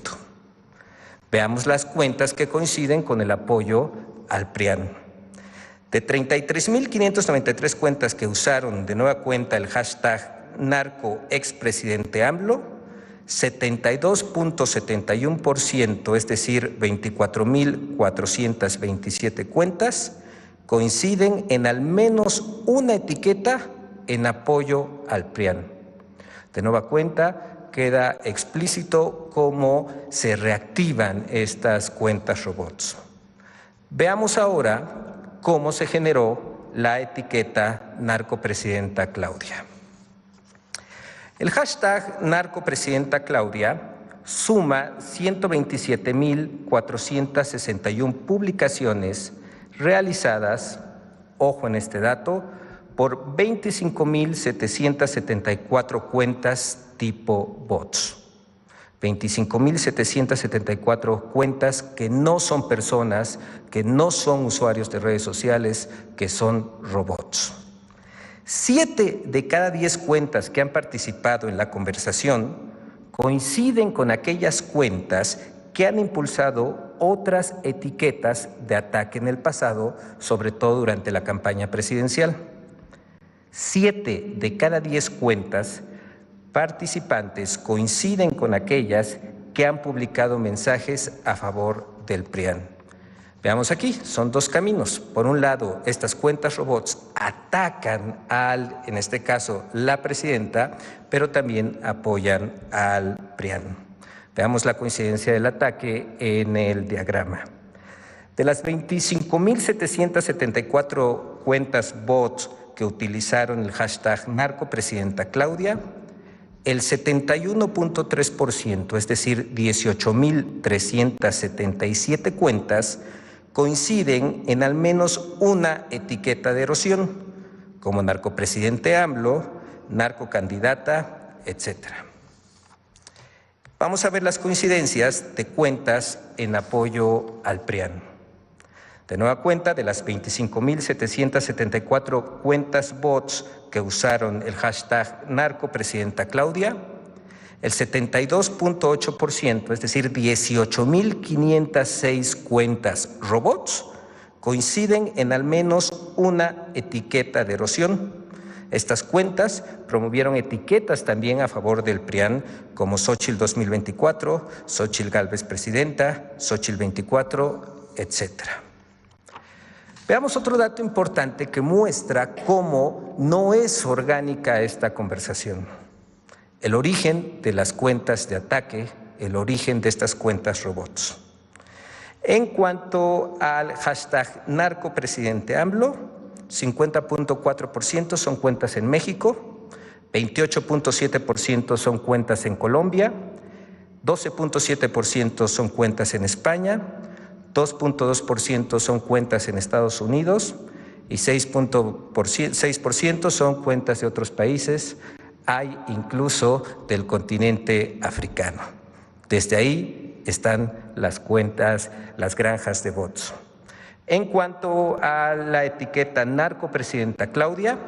Veamos las cuentas que coinciden con el apoyo al PRIAN. De 33.593 cuentas que usaron de nueva cuenta el hashtag narcoexpresidente AMLO, 72.71%, es decir, 24.427 cuentas, coinciden en al menos una etiqueta en apoyo al PRIAN. De nueva cuenta, queda explícito cómo se reactivan estas cuentas robots. Veamos ahora cómo se generó la etiqueta narcopresidenta Claudia. El hashtag narcopresidenta Claudia suma 127.461 publicaciones realizadas, ojo en este dato, por 25.774 cuentas tipo bots. 25.774 cuentas que no son personas, que no son usuarios de redes sociales, que son robots. 7 de cada 10 cuentas que han participado en la conversación coinciden con aquellas cuentas que han impulsado otras etiquetas de ataque en el pasado, sobre todo durante la campaña presidencial. 7 de cada 10 cuentas participantes coinciden con aquellas que han publicado mensajes a favor del PRIAN. Veamos aquí, son dos caminos. Por un lado, estas cuentas robots atacan en este caso, la presidenta, pero también apoyan al PRIAN. Veamos la coincidencia del ataque en el diagrama. De las 25.774 cuentas bots que utilizaron el hashtag narcopresidenta Claudia, el 71.3%, es decir, 18.377 cuentas, coinciden en al menos una etiqueta de erosión, como narcopresidente AMLO, narcocandidata, etc. Vamos a ver las coincidencias de cuentas en apoyo al PRIAN. De nueva cuenta, de las 25.774 cuentas bots que usaron el hashtag narcopresidenta Claudia, el 72.8%, es decir, 18.506 cuentas robots, coinciden en al menos una etiqueta de erosión. Estas cuentas promovieron etiquetas también a favor del PRIAN, como Xóchitl 2024, Xóchitl Gálvez presidenta, Xóchitl 24, etc. Veamos otro dato importante que muestra cómo no es orgánica esta conversación. El origen de las cuentas de ataque, el origen de estas cuentas robots. En cuanto al hashtag narcopresidente AMLO, 50.4% son cuentas en México, 28.7% son cuentas en Colombia, 12.7% son cuentas en España, 2.2% son cuentas en Estados Unidos y 6% son cuentas de otros países. Hay incluso del continente africano. Desde ahí están las cuentas, las granjas de bots. En cuanto a la etiqueta narcopresidenta Claudia,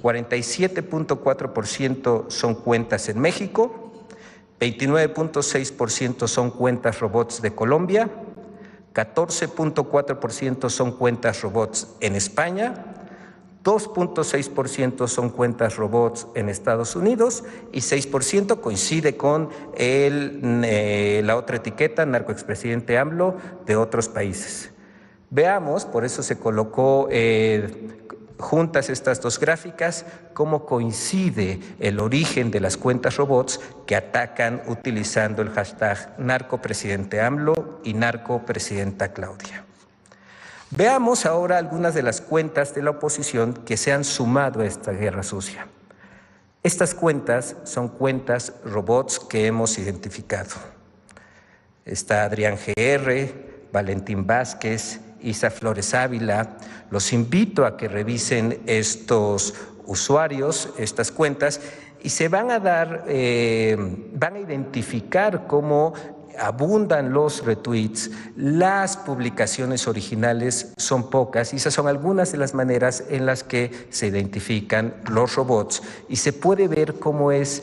47.4% son cuentas en México, 29.6% son cuentas robots de Colombia, 14.4% son cuentas robots en España, 2.6% son cuentas robots en Estados Unidos y 6% coincide con la otra etiqueta, narcoexpresidente AMLO, de otros países. Veamos, por eso se colocó juntas estas dos gráficas, cómo coincide el origen de las cuentas robots que atacan utilizando el hashtag narcopresidente AMLO y narcopresidenta Claudia. Veamos ahora algunas de las cuentas de la oposición que se han sumado a esta guerra sucia. Estas cuentas son cuentas robots que hemos identificado. Está Adrián GR, Valentín Vázquez, Isa Flores Ávila. Los invito a que revisen estos usuarios, estas cuentas, y se van a identificar cómo abundan los retweets, las publicaciones originales son pocas y esas son algunas de las maneras en las que se identifican los robots y se puede ver cómo es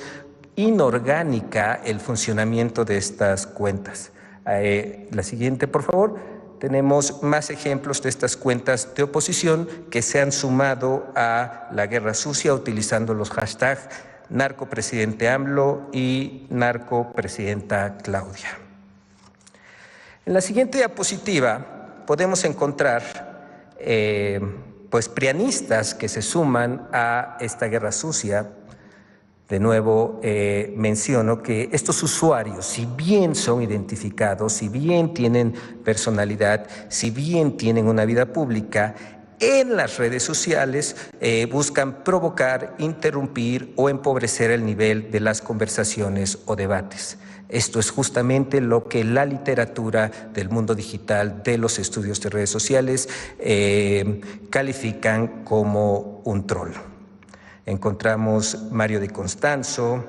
inorgánica el funcionamiento de estas cuentas. La siguiente, por favor. Tenemos más ejemplos de estas cuentas de oposición que se han sumado a la guerra sucia utilizando los hashtags narcopresidente AMLO y narcopresidenta Claudia. En la siguiente diapositiva podemos encontrar pues prianistas que se suman a esta guerra sucia. De nuevo menciono que estos usuarios, si bien son identificados, si bien tienen personalidad, si bien tienen una vida pública, en las redes sociales buscan provocar, interrumpir o empobrecer el nivel de las conversaciones o debates. Esto es justamente lo que la literatura del mundo digital, de los estudios de redes sociales, califican como un troll. Encontramos Mario Di Constanzo,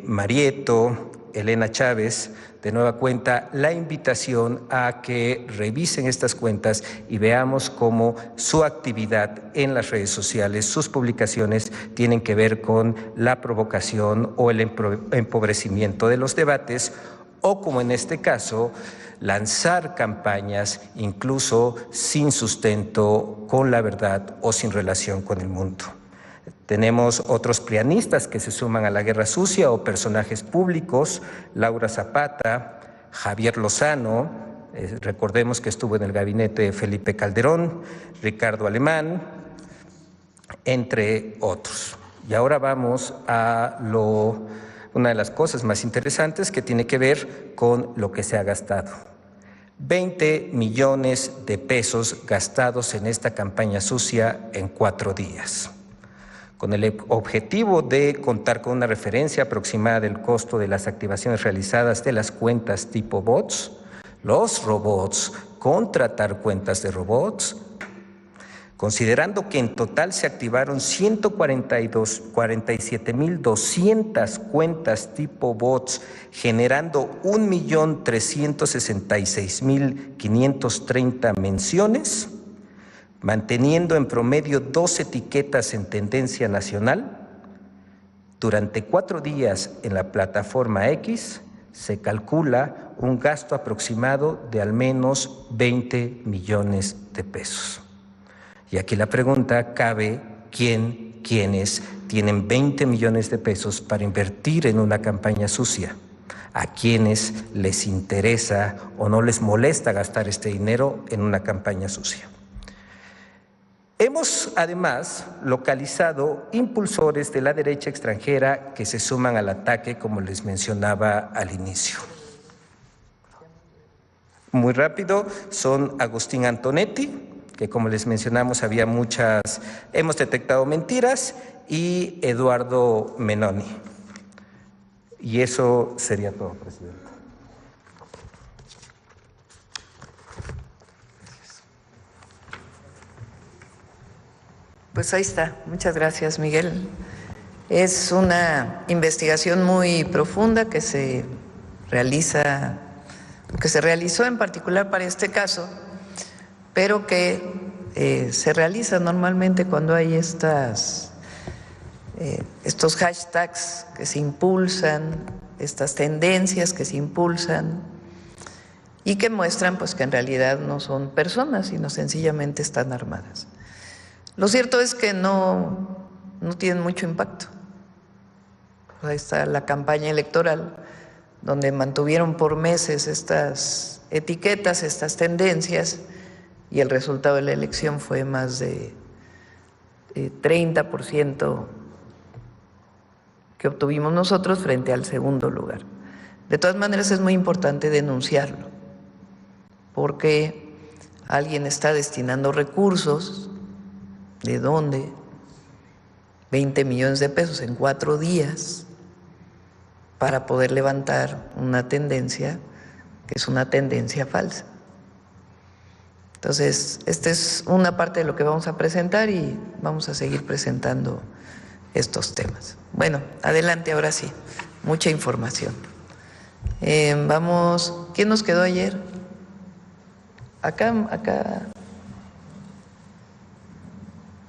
Marieto, Elena Chávez, de nueva cuenta, la invitación a que revisen estas cuentas y veamos cómo su actividad en las redes sociales, sus publicaciones, tienen que ver con la provocación o el empobrecimiento de los debates, o como en este caso, lanzar campañas incluso sin sustento, con la verdad o sin relación con el mundo. Tenemos otros prianistas que se suman a la guerra sucia o personajes públicos, Laura Zapata, Javier Lozano, recordemos que estuvo en el gabinete de Felipe Calderón, Ricardo Alemán, entre otros. Y ahora vamos a una de las cosas más interesantes que tiene que ver con lo que se ha gastado. 20 millones de pesos gastados en esta campaña sucia en 4 días. Con el objetivo de contar con una referencia aproximada del costo de las activaciones realizadas de las cuentas tipo bots, los robots, contratar cuentas de robots, considerando que en total se activaron 147.200 cuentas tipo bots, generando 1.366.530 menciones, manteniendo en promedio 2 etiquetas en tendencia nacional, durante 4 días en la plataforma X se calcula un gasto aproximado de al menos 20 millones de pesos. Y aquí la pregunta cabe, ¿quiénes tienen 20 millones de pesos para invertir en una campaña sucia? ¿A quiénes les interesa o no les molesta gastar este dinero en una campaña sucia? Hemos además localizado impulsores de la derecha extranjera que se suman al ataque, como les mencionaba al inicio. Muy rápido, son Agustín Antonetti, que como les mencionamos hemos detectado mentiras, y Eduardo Menoni. Y eso sería todo, presidente. Pues ahí está. Muchas gracias, Miguel. Es una investigación muy profunda que se realizó en particular para este caso, pero que se realiza normalmente cuando hay estos hashtags que se impulsan, estas tendencias que se impulsan y que muestran pues que en realidad no son personas, sino sencillamente están armadas. Lo cierto es que no tienen mucho impacto. Ahí está la campaña electoral, donde mantuvieron por meses estas etiquetas, estas tendencias, y el resultado de la elección fue más de 30% que obtuvimos nosotros frente al segundo lugar. De todas maneras es muy importante denunciarlo, porque alguien está destinando recursos. ¿De dónde? 20 millones de pesos en 4 días para poder levantar una tendencia que es una tendencia falsa. Entonces, esta es una parte de lo que vamos a presentar y vamos a seguir presentando estos temas. Bueno, adelante, ahora sí, mucha información. Vamos, ¿quién nos quedó ayer? Acá.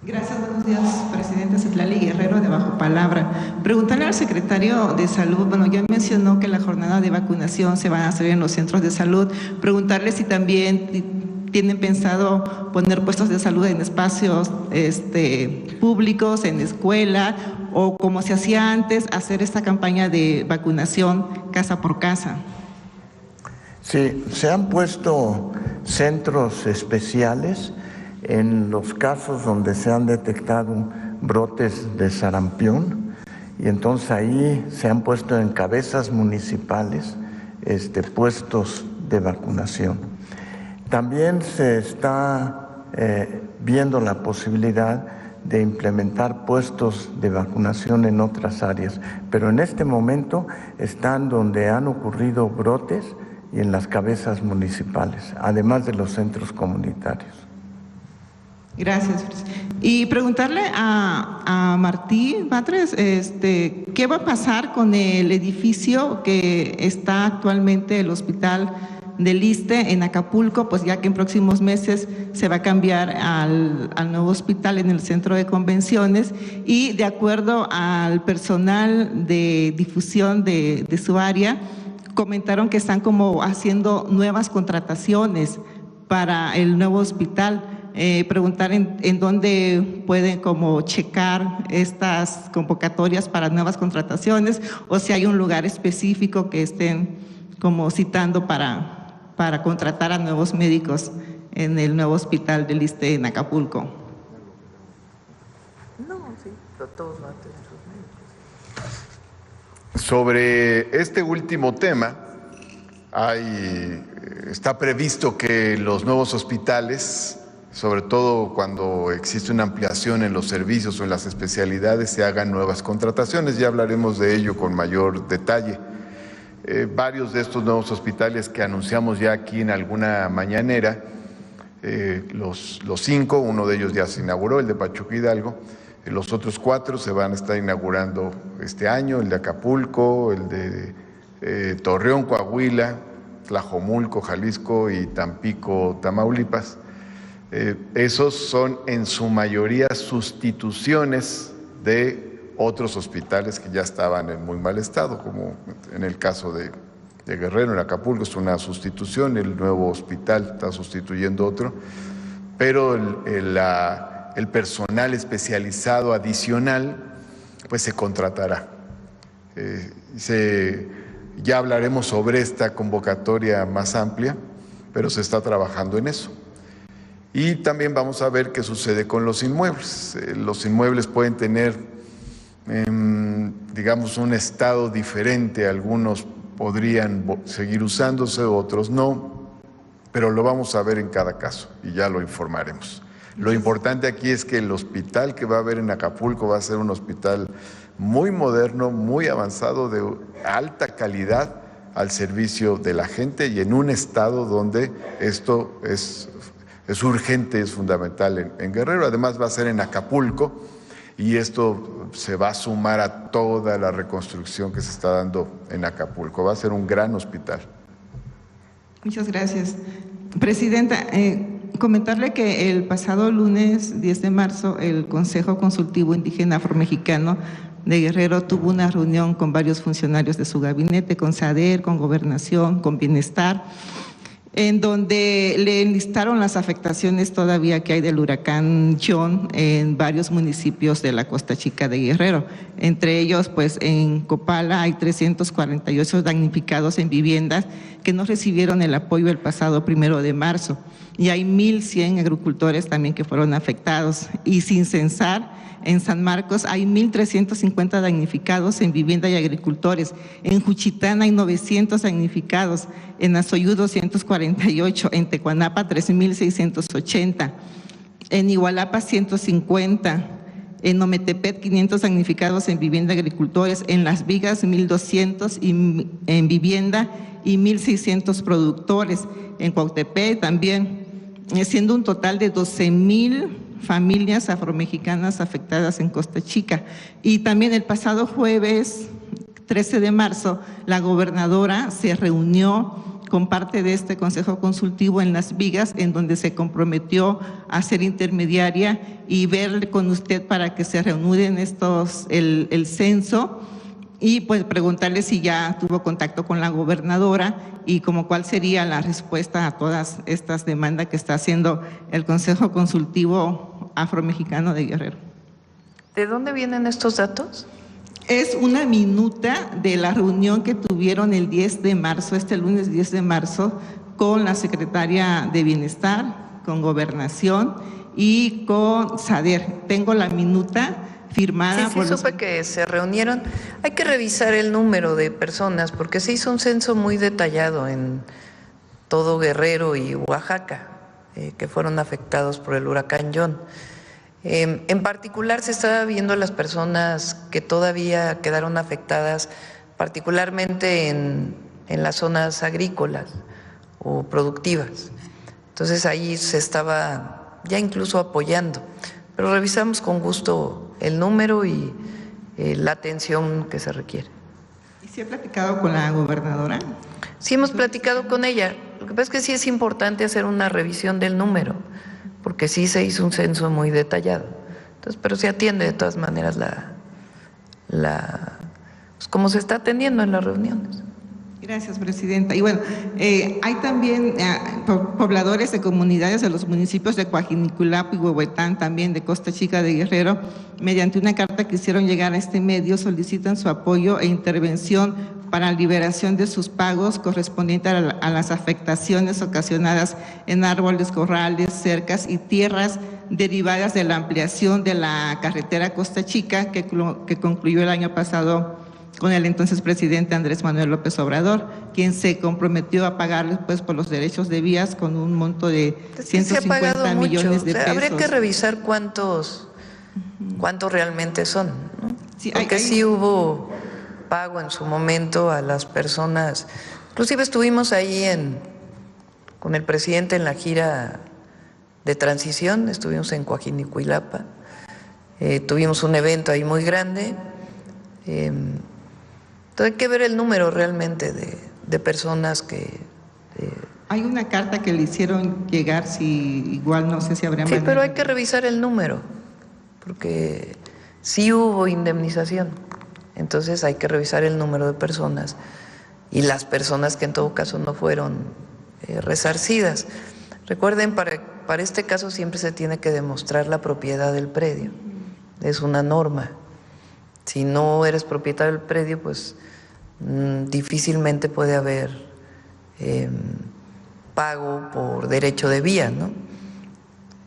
Gracias, buenos días, presidenta. Citlali Guerrero, de Bajo Palabra. Preguntarle al secretario de Salud, ya mencionó que la jornada de vacunación se va a hacer en los centros de salud. Preguntarle si también tienen pensado poner puestos de salud en espacios públicos, en escuela, o como se hacía antes, hacer esta campaña de vacunación casa por casa. Sí, se han puesto centros especiales en los casos donde se han detectado brotes de sarampión, y entonces ahí se han puesto en cabezas municipales puestos de vacunación. También se está viendo la posibilidad de implementar puestos de vacunación en otras áreas, pero en este momento están donde han ocurrido brotes y en las cabezas municipales, además de los centros comunitarios. Gracias. Y preguntarle a Martí Batres, ¿qué va a pasar con el edificio que está actualmente el hospital del ISSSTE en Acapulco? Pues ya que en próximos meses se va a cambiar al nuevo hospital en el centro de convenciones, y de acuerdo al personal de difusión de su área, comentaron que están como haciendo nuevas contrataciones para el nuevo hospital. Preguntar en dónde pueden como checar estas convocatorias para nuevas contrataciones, o si hay un lugar específico que estén como citando para contratar a nuevos médicos en el nuevo hospital del ISSSTE en Acapulco. No, sí, todos van a tener sus médicos. Sobre este último tema, está previsto que los nuevos hospitales, sobre todo cuando existe una ampliación en los servicios o en las especialidades, se hagan nuevas contrataciones. Ya hablaremos de ello con mayor detalle. Varios de estos nuevos hospitales que anunciamos ya aquí en alguna mañanera, los 5, uno de ellos ya se inauguró, el de Pachuca Hidalgo, los otros 4 se van a estar inaugurando este año, el de Acapulco, el de Torreón, Coahuila, Tlajomulco, Jalisco y Tampico, Tamaulipas. Esos son en su mayoría sustituciones de otros hospitales que ya estaban en muy mal estado, como en el caso de Guerrero, en Acapulco, es una sustitución, el nuevo hospital está sustituyendo otro, pero el personal especializado adicional pues se contratará. Ya hablaremos sobre esta convocatoria más amplia, pero se está trabajando en eso. Y también vamos a ver qué sucede con los inmuebles. Los inmuebles pueden tener, digamos, un estado diferente. Algunos podrían seguir usándose, otros no, pero lo vamos a ver en cada caso y ya lo informaremos. Lo importante aquí es que el hospital que va a haber en Acapulco va a ser un hospital muy moderno, muy avanzado, de alta calidad al servicio de la gente y en un estado donde esto es urgente, es fundamental en Guerrero. Además va a ser en Acapulco y esto se va a sumar a toda la reconstrucción que se está dando en Acapulco. Va a ser un gran hospital. Muchas gracias. Presidenta, comentarle que el pasado lunes 10 de marzo el Consejo Consultivo Indígena Afromexicano de Guerrero tuvo una reunión con varios funcionarios de su gabinete, con SADER, con Gobernación, con Bienestar, en donde le enlistaron las afectaciones todavía que hay del huracán John en varios municipios de la Costa Chica de Guerrero. Entre ellos, pues en Copala hay 348 damnificados en viviendas que no recibieron el apoyo el pasado 1 de marzo. Y hay 1,100 agricultores también que fueron afectados. Y sin censar, en San Marcos hay 1,350 damnificados en vivienda y agricultores. En Juchitán hay 900 damnificados. En Azoyú 248. En Tecuanapa 3,680. En Igualapa 150. En Ometepec 500 damnificados en vivienda y agricultores. En Las Vigas 1,200 en vivienda y 1,600 productores. En Cuautepec también, siendo un total de 12,000 familias afromexicanas afectadas en Costa Chica. Y también el pasado jueves 13 de marzo, la gobernadora se reunió con parte de este Consejo Consultivo en Las Vigas, en donde se comprometió a ser intermediaria y ver con usted para que se reanuden el censo, y pues preguntarle si ya tuvo contacto con la gobernadora y como cuál sería la respuesta a todas estas demandas que está haciendo el Consejo Consultivo Afromexicano de Guerrero. ¿De dónde vienen estos datos? Es una minuta de la reunión que tuvieron el 10 de marzo, este lunes 10 de marzo, con la secretaria de Bienestar, con Gobernación y con SADER. Tengo la minuta firmada. Sí, supe que se reunieron. Hay que revisar el número de personas porque se hizo un censo muy detallado en todo Guerrero y Oaxaca, que fueron afectados por el huracán John. En particular se estaba viendo las personas que todavía quedaron afectadas, particularmente en las zonas agrícolas o productivas. Entonces ahí se estaba ya incluso apoyando, pero revisamos con gusto el número y la atención que se requiere. ¿Y se ha platicado con la gobernadora? Sí, hemos platicado con ella. Lo que pasa es que sí es importante hacer una revisión del número, porque sí se hizo un censo muy detallado. Entonces, pero se atiende de todas maneras pues como se está atendiendo en las reuniones. Gracias, presidenta. Y bueno, hay también pobladores de comunidades de los municipios de Coajinicuilapa y Huehuetán, también de Costa Chica de Guerrero, mediante una carta que hicieron llegar a este medio, solicitan su apoyo e intervención para liberación de sus pagos correspondientes a las afectaciones ocasionadas en árboles, corrales, cercas y tierras derivadas de la ampliación de la carretera Costa Chica que concluyó el año pasado con el entonces presidente Andrés Manuel López Obrador, quien se comprometió a pagarles pues por los derechos de vías con un monto de 150 millones de pesos. Habría que revisar cuántos realmente son, ¿no? Sí, porque sí hubo pago en su momento a las personas. Inclusive estuvimos ahí con el presidente en la gira de transición, estuvimos en Coajinicuilapa, tuvimos un evento ahí muy grande. Entonces hay que ver el número realmente de personas que… Hay una carta que le hicieron llegar, si igual no sé si habrá… Sí, pero hay que revisar el número, porque sí hubo indemnización. Entonces hay que revisar el número de personas y las personas que en todo caso no fueron resarcidas. Recuerden, para este caso siempre se tiene que demostrar la propiedad del predio, es una norma. Si no eres propietario del predio, pues difícilmente puede haber pago por derecho de vía, ¿no?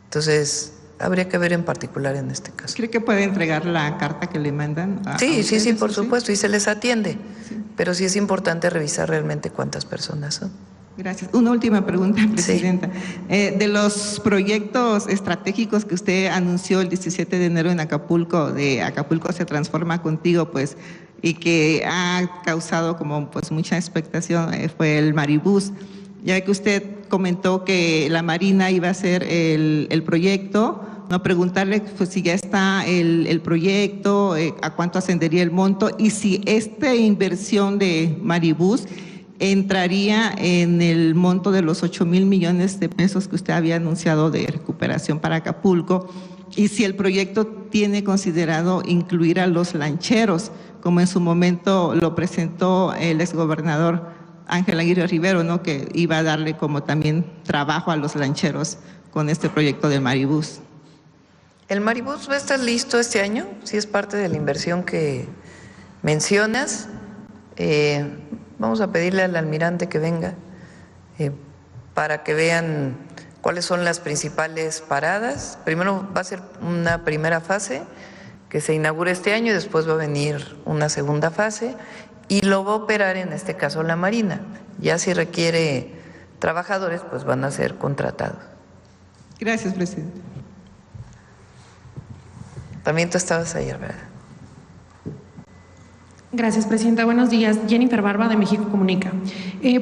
Entonces, habría que ver en particular en este caso. ¿Cree que puede entregar la carta que le mandan? Sí, por supuesto, y se les atiende, sí. Pero sí es importante revisar realmente cuántas personas son. Gracias. Una última pregunta, presidenta. Sí. De los proyectos estratégicos que usted anunció el 17 de enero en Acapulco, de Acapulco se transforma contigo, pues, y que ha causado como pues mucha expectación, fue el Maribús. Ya que usted comentó que la Marina iba a ser el proyecto, no preguntarle pues si ya está el proyecto, a cuánto ascendería el monto y si esta inversión de Maribús entraría en el monto de los 8,000 millones de pesos que usted había anunciado de recuperación para Acapulco y si el proyecto tiene considerado incluir a los lancheros, como en su momento lo presentó el exgobernador Ángel Aguirre Rivero, ¿no? Que iba a darle como también trabajo a los lancheros con este proyecto del Maribús. ¿El Maribús va a estar listo este año? Sí, es parte de la inversión que mencionas. Vamos a pedirle al almirante que venga para que vean cuáles son las principales paradas. Primero va a ser una primera fase que se inaugura este año y después va a venir una segunda fase y lo va a operar en este caso la Marina. Ya si requiere trabajadores, pues van a ser contratados. Gracias, presidente. También tú estabas ayer, ¿verdad? Gracias, presidenta. Buenos días. Jennifer Barba, de México Comunica.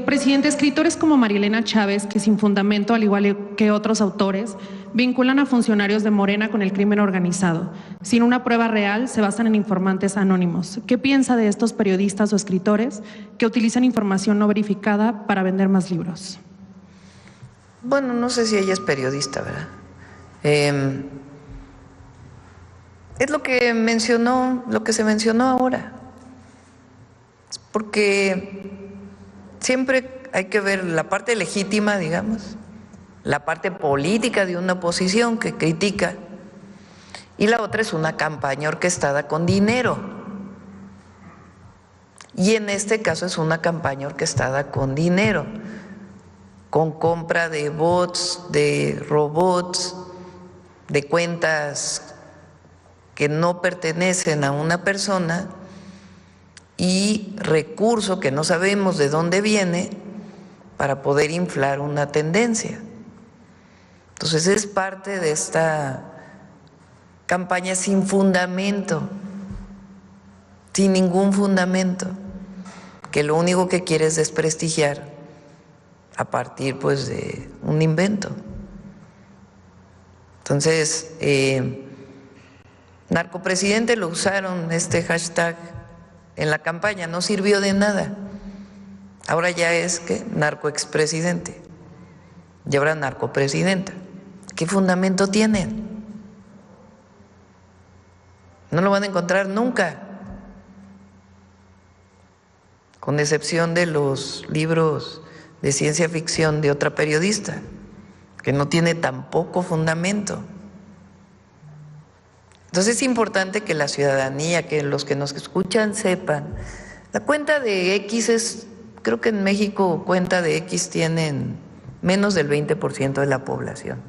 Presidente, escritores como Marielena Chávez, que sin fundamento, al igual que otros autores, vinculan a funcionarios de Morena con el crimen organizado. Sin una prueba real, se basan en informantes anónimos. ¿Qué piensa de estos periodistas o escritores que utilizan información no verificada para vender más libros? Bueno, no sé si ella es periodista, ¿verdad? Es lo que se mencionó ahora. Porque siempre hay que ver la parte legítima, digamos, la parte política de una oposición que critica, y la otra es una campaña orquestada con dinero. Y en este caso es una campaña orquestada con dinero, con compra de bots, de robots, de cuentas que no pertenecen a una persona y recurso que no sabemos de dónde viene para poder inflar una tendencia. Entonces es parte de esta campaña sin fundamento, sin ningún fundamento, que lo único que quiere es desprestigiar a partir pues de un invento. Entonces, narcopresidente lo usaron este hashtag en la campaña, no sirvió de nada. Ahora ya es que narcoexpresidente y ahora narcopresidenta. ¿Qué fundamento tienen? No lo van a encontrar nunca, con excepción de los libros de ciencia ficción de otra periodista, que no tiene tampoco fundamento. Entonces es importante que la ciudadanía, que los que nos escuchan sepan, la cuenta de X es, creo que en México cuenta de X tienen menos del 20% de la población.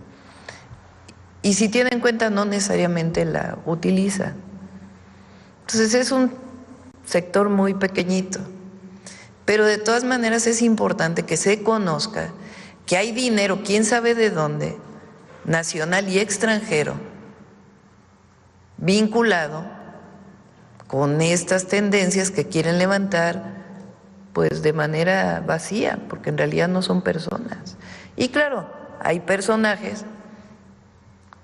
Y si tienen cuenta no necesariamente la utilizan. Entonces es un sector muy pequeñito. Pero de todas maneras es importante que se conozca que hay dinero, quién sabe de dónde, nacional y extranjero, vinculado con estas tendencias que quieren levantar pues de manera vacía, porque en realidad no son personas. Y claro, hay personajes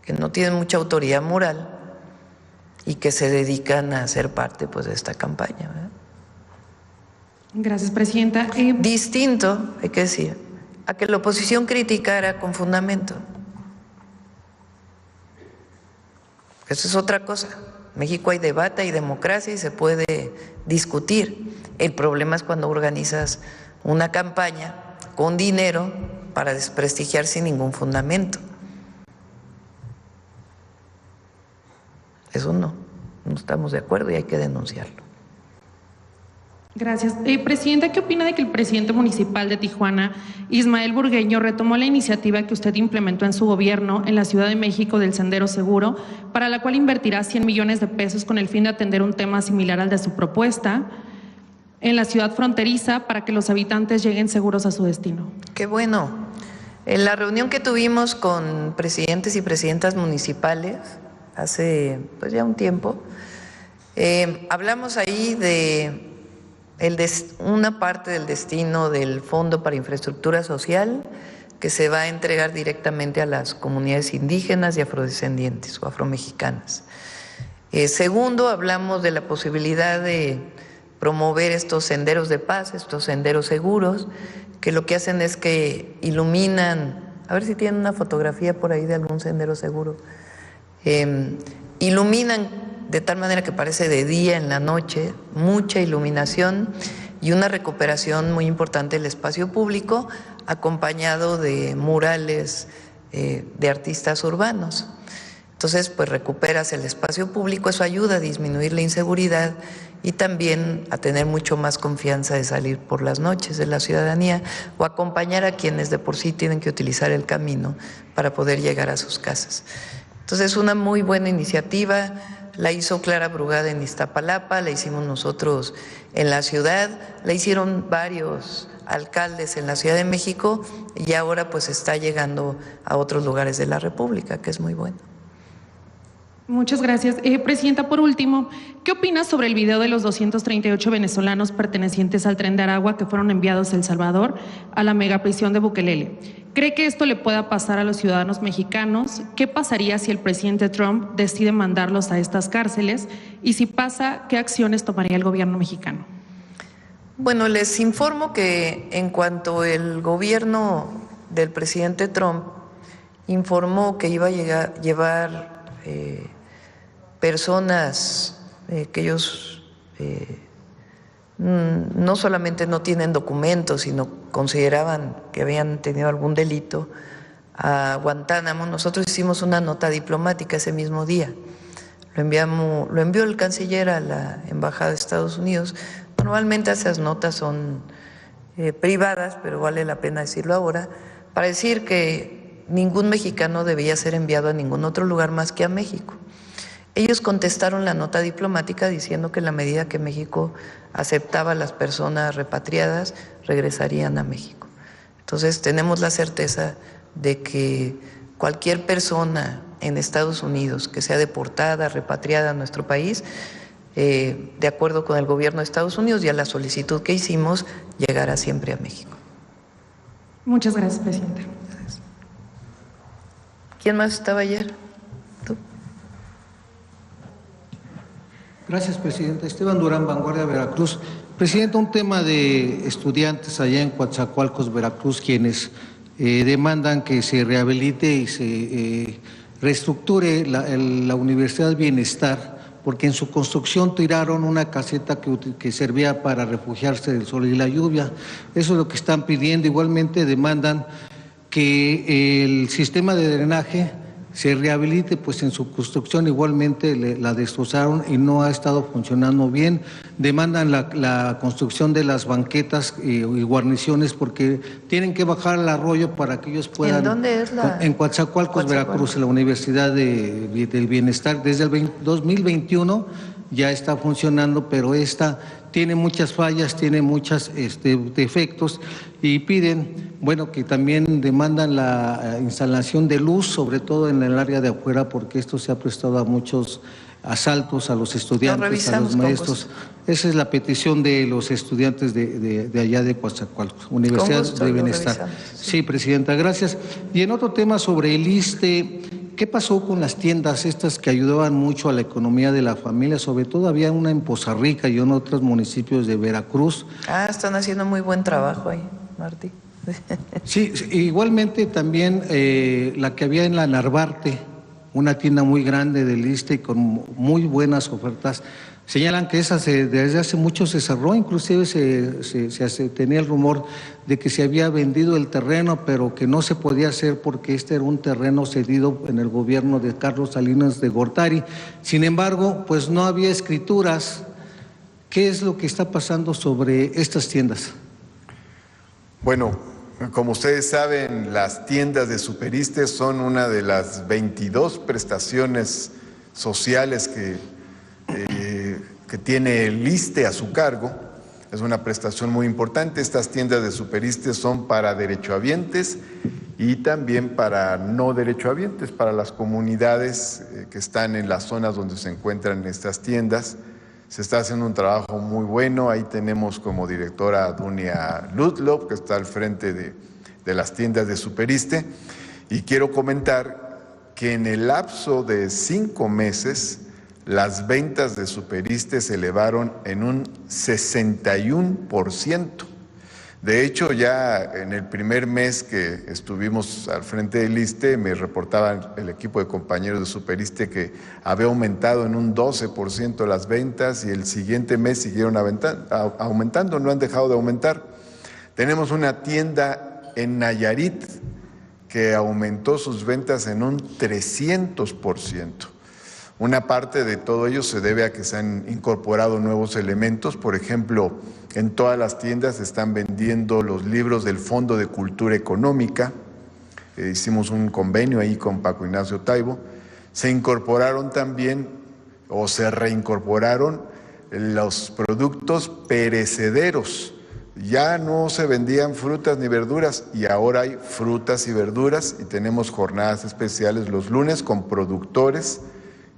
que no tienen mucha autoridad moral y que se dedican a ser parte pues de esta campaña, ¿verdad? Gracias, presidenta. Distinto, hay que decir, a que la oposición criticara con fundamento. Eso es otra cosa. En México hay debate, hay democracia y se puede discutir. El problema es cuando organizas una campaña con dinero para desprestigiar sin ningún fundamento. Eso no estamos de acuerdo y hay que denunciarlo. Gracias. Presidenta, ¿qué opina de que el presidente municipal de Tijuana, Ismael Burgueño, retomó la iniciativa que usted implementó en su gobierno en la Ciudad de México del Sendero Seguro, para la cual invertirá 100 millones de pesos con el fin de atender un tema similar al de su propuesta en la ciudad fronteriza para que los habitantes lleguen seguros a su destino? Qué bueno. En la reunión que tuvimos con presidentes y presidentas municipales hace pues ya un tiempo, hablamos ahí de una parte del destino del Fondo para Infraestructura Social que se va a entregar directamente a las comunidades indígenas y afrodescendientes o afromexicanas. Segundo, hablamos de la posibilidad de promover estos senderos de paz, estos senderos seguros, que lo que hacen es que iluminan, a ver si tienen una fotografía por ahí de algún sendero seguro, iluminan de tal manera que parece de día en la noche, mucha iluminación y una recuperación muy importante del espacio público, acompañado de murales de artistas urbanos. Entonces, pues recuperas el espacio público, eso ayuda a disminuir la inseguridad y también a tener mucho más confianza de salir por las noches de la ciudadanía o acompañar a quienes de por sí tienen que utilizar el camino para poder llegar a sus casas. Entonces, es una muy buena iniciativa. La hizo Clara Brugada en Iztapalapa, la hicimos nosotros en la ciudad, la hicieron varios alcaldes en la Ciudad de México y ahora pues está llegando a otros lugares de la República, que es muy bueno. Muchas gracias. Presidenta, por último, ¿qué opinas sobre el video de los 238 venezolanos pertenecientes al Tren de Aragua que fueron enviados a El Salvador a la megaprisión de Bukelele? ¿Cree que esto le pueda pasar a los ciudadanos mexicanos? ¿Qué pasaría si el presidente Trump decide mandarlos a estas cárceles? Y si pasa, ¿qué acciones tomaría el gobierno mexicano? Bueno, les informo que en cuanto el gobierno del presidente Trump informó que iba a llevar personas que ellos no solamente no tienen documentos, sino consideraban que habían tenido algún delito a Guantánamo, nosotros hicimos una nota diplomática ese mismo día. Lo envió el canciller a la Embajada de Estados Unidos. Normalmente esas notas son privadas, pero vale la pena decirlo ahora, para decir que ningún mexicano debía ser enviado a ningún otro lugar más que a México. Ellos contestaron la nota diplomática diciendo que en la medida que México aceptaba a las personas repatriadas, regresarían a México. Entonces tenemos la certeza de que cualquier persona en Estados Unidos que sea deportada, repatriada a nuestro país, de acuerdo con el gobierno de Estados Unidos y a la solicitud que hicimos, llegará siempre a México. Muchas gracias, presidenta. ¿Quién más estaba ayer? ¿Tú? Gracias, presidenta. Esteban Durán, Vanguardia, Veracruz. Presidenta, un tema de estudiantes allá en Coatzacoalcos, Veracruz, quienes demandan que se rehabilite y se reestructure la Universidad Bienestar, porque en su construcción tiraron una caseta que servía para refugiarse del sol y la lluvia. Eso es lo que están pidiendo. Igualmente demandan que el sistema de drenaje se rehabilite, pues en su construcción igualmente la destrozaron y no ha estado funcionando bien. Demandan la construcción de las banquetas y guarniciones porque tienen que bajar al arroyo para que ellos puedan… ¿En dónde es la...? En Coatzacoalcos, Veracruz, en la Universidad del Bienestar. Desde el 2021 ya está funcionando, pero esta tiene muchas fallas, tiene muchos defectos y piden, bueno, que también demandan la instalación de luz, sobre todo en el área de afuera, porque esto se ha prestado a muchos asaltos a los estudiantes, a los maestros. Esa es la petición de los estudiantes de allá de Coatzacoalcos, Universidad de Bienestar. Sí, presidenta, gracias. Y en otro tema sobre el ISSSTE, ¿qué pasó con las tiendas estas que ayudaban mucho a la economía de la familia? Sobre todo había una en Poza Rica y en otros municipios de Veracruz. Están haciendo muy buen trabajo ahí, Martí. Sí, igualmente también la que había en la Narvarte, una tienda muy grande del ISSSTE con muy buenas ofertas. Señalan que esa desde hace mucho se cerró, inclusive se tenía el rumor de que se había vendido el terreno, pero que no se podía hacer porque este era un terreno cedido en el gobierno de Carlos Salinas de Gortari. Sin embargo, pues no había escrituras. ¿Qué es lo que está pasando sobre estas tiendas? Bueno, como ustedes saben, las tiendas de Superiste son una de las 22 prestaciones sociales que tiene el ISSSTE a su cargo. Es una prestación muy importante. Estas tiendas de Superiste son para derechohabientes y también para no derechohabientes, para las comunidades que están en las zonas donde se encuentran estas tiendas. Se está haciendo un trabajo muy bueno. Ahí tenemos como directora a Dunia Ludlow, que está al frente de las tiendas de Superiste. Y quiero comentar que en el lapso de 5 meses, las ventas de Superiste se elevaron en un 61%. De hecho, ya en el primer mes que estuvimos al frente del ISSSTE, me reportaba el equipo de compañeros de Superiste que había aumentado en un 12% las ventas y el siguiente mes siguieron aumentando, no han dejado de aumentar. Tenemos una tienda en Nayarit que aumentó sus ventas en un 300%. Una parte de todo ello se debe a que se han incorporado nuevos elementos. Por ejemplo, en todas las tiendas se están vendiendo los libros del Fondo de Cultura Económica. Hicimos un convenio ahí con Paco Ignacio Taibo. Se incorporaron también, o se reincorporaron, los productos perecederos. Ya no se vendían frutas ni verduras y ahora hay frutas y verduras y tenemos jornadas especiales los lunes con productores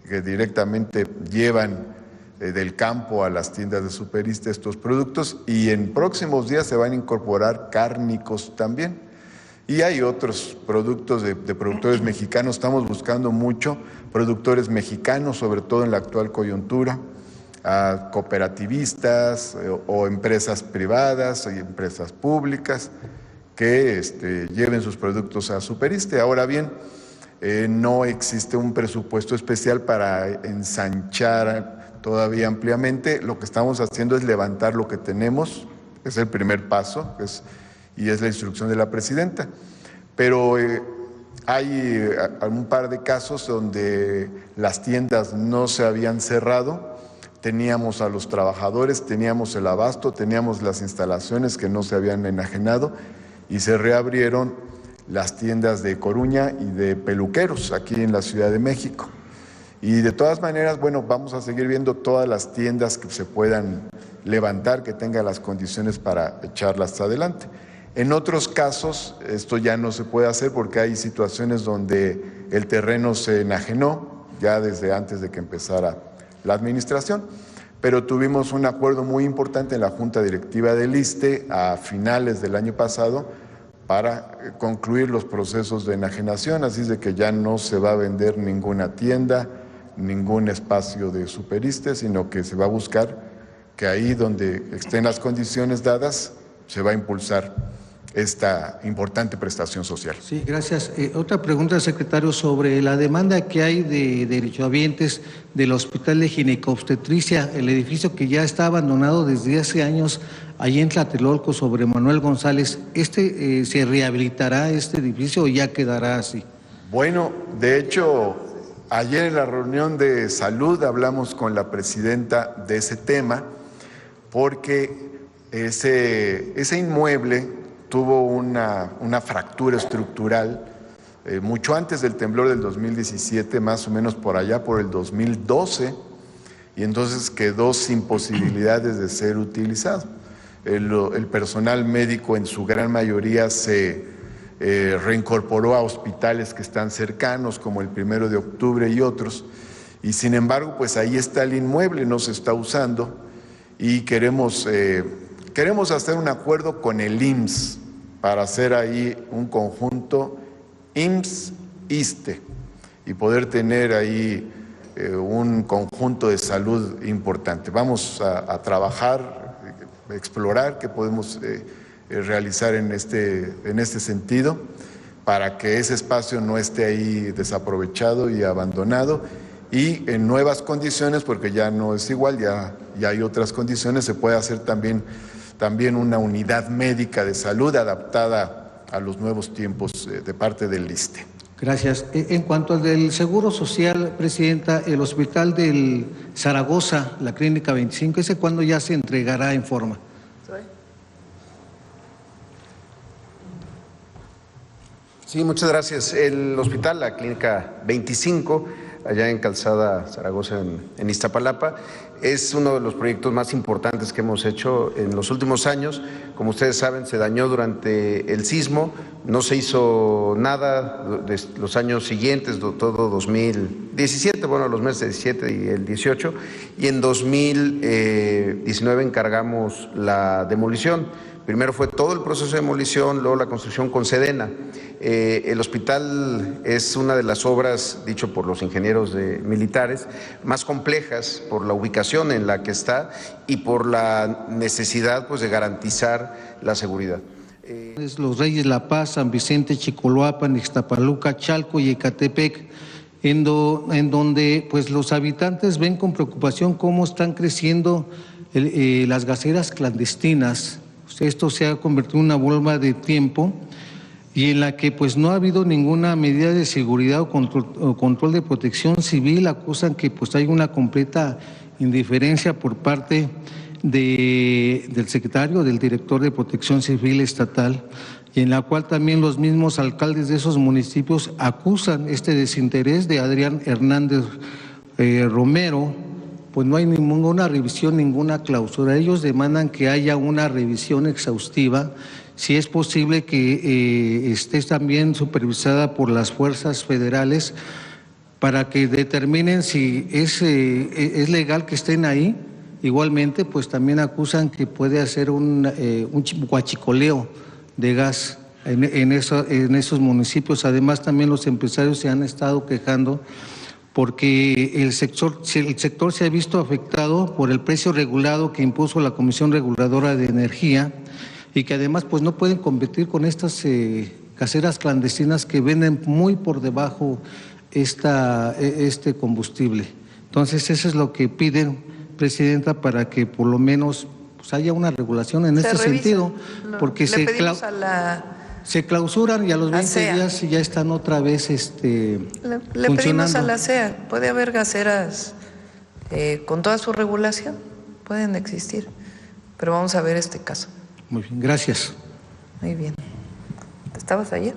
que directamente llevan del campo a las tiendas de Superiste estos productos y en próximos días se van a incorporar cárnicos también. Y hay otros productos de productores mexicanos, estamos buscando mucho productores mexicanos, sobre todo en la actual coyuntura, a cooperativistas o empresas privadas y empresas públicas que lleven sus productos a Superiste. Ahora bien, no existe un presupuesto especial para ensanchar todavía ampliamente. Lo que estamos haciendo es levantar lo que tenemos, es el primer paso y es la instrucción de la presidenta. Pero hay un par de casos donde las tiendas no se habían cerrado, teníamos a los trabajadores, teníamos el abasto, teníamos las instalaciones que no se habían enajenado y se reabrieron las tiendas de Coruña y de peluqueros aquí en la Ciudad de México. Y de todas maneras, bueno, vamos a seguir viendo todas las tiendas que se puedan levantar, que tengan las condiciones para echarlas adelante. En otros casos, esto ya no se puede hacer porque hay situaciones donde el terreno se enajenó ya desde antes de que empezara la administración, pero tuvimos un acuerdo muy importante en la Junta Directiva del ISSSTE a finales del año pasado para concluir los procesos de enajenación, así es de que ya no se va a vender ninguna tienda, ningún espacio de Superiste, sino que se va a buscar que ahí donde estén las condiciones dadas se va a impulsar esta importante prestación social. Sí, gracias. Otra pregunta, secretario, sobre la demanda que hay de derechohabientes del Hospital de Ginecobstetricia, el edificio que ya está abandonado desde hace años allí en Tlatelolco sobre Manuel González. ¿Se rehabilitará este edificio o ya quedará así? Bueno, de hecho, ayer en la reunión de salud hablamos con la presidenta de ese tema porque ese inmueble tuvo una fractura estructural mucho antes del temblor del 2017, más o menos por allá por el 2012, y entonces quedó sin posibilidades de ser utilizado. El personal médico en su gran mayoría se reincorporó a hospitales que están cercanos, como el 1 de octubre y otros, y sin embargo, pues ahí está el inmueble, no se está usando, y queremos hacer un acuerdo con el IMSS para hacer ahí un conjunto IMSS-ISSSTE y poder tener ahí un conjunto de salud importante. Vamos a trabajar, explorar qué podemos realizar en este sentido para que ese espacio no esté ahí desaprovechado y abandonado, y en nuevas condiciones, porque ya no es igual, ya hay otras condiciones, se puede hacer también una unidad médica de salud adaptada a los nuevos tiempos de parte del ISSSTE. Gracias. En cuanto al del Seguro Social, Presidenta, el Hospital del Zaragoza, la Clínica 25, ¿ese cuándo ya se entregará en forma? Sí, muchas gracias. El hospital, la Clínica 25, allá en Calzada Zaragoza, en Iztapalapa, es uno de los proyectos más importantes que hemos hecho en los últimos años. Como ustedes saben, se dañó durante el sismo, no se hizo nada de los años siguientes, todo 2017, bueno, los meses 17 y el 18, y en 2019 encargamos la demolición. Primero fue todo el proceso de demolición, luego la construcción con Sedena. El hospital es una de las obras, dicho por los ingenieros militares, más complejas por la ubicación en la que está y por la necesidad, pues, de garantizar la seguridad. Los Reyes La Paz, San Vicente, Chicoloapan, Ixtapaluca, Chalco y Ecatepec, en donde pues los habitantes ven con preocupación cómo están creciendo las gaseras clandestinas. Esto se ha convertido en una bomba de tiempo y en la que pues no ha habido ninguna medida de seguridad o control de protección civil. Acusan que pues hay una completa indiferencia por parte del secretario, del director de Protección Civil Estatal, y en la cual también los mismos alcaldes de esos municipios acusan este desinterés de Adrián Hernández Romero. Pues no hay ninguna revisión, ninguna clausura. Ellos demandan que haya una revisión exhaustiva, si es posible que esté también supervisada por las fuerzas federales para que determinen si es legal que estén ahí. Igualmente, pues también acusan que puede hacer un huachicoleo de gas en esos municipios. Además, también los empresarios se han estado quejando porque el sector se ha visto afectado por el precio regulado que impuso la Comisión Reguladora de Energía y que además pues no pueden competir con estas gaseras clandestinas que venden muy por debajo este combustible. Entonces eso es lo que piden, Presidenta, para que por lo menos pues, haya una regulación en este sentido, porque se clausuran y a los 20 días ya están otra vez le pedimos a la CEA, puede haber gaseras con toda su regulación, pueden existir, pero vamos a ver este caso. Muy bien, gracias. Muy bien. ¿Estabas ayer?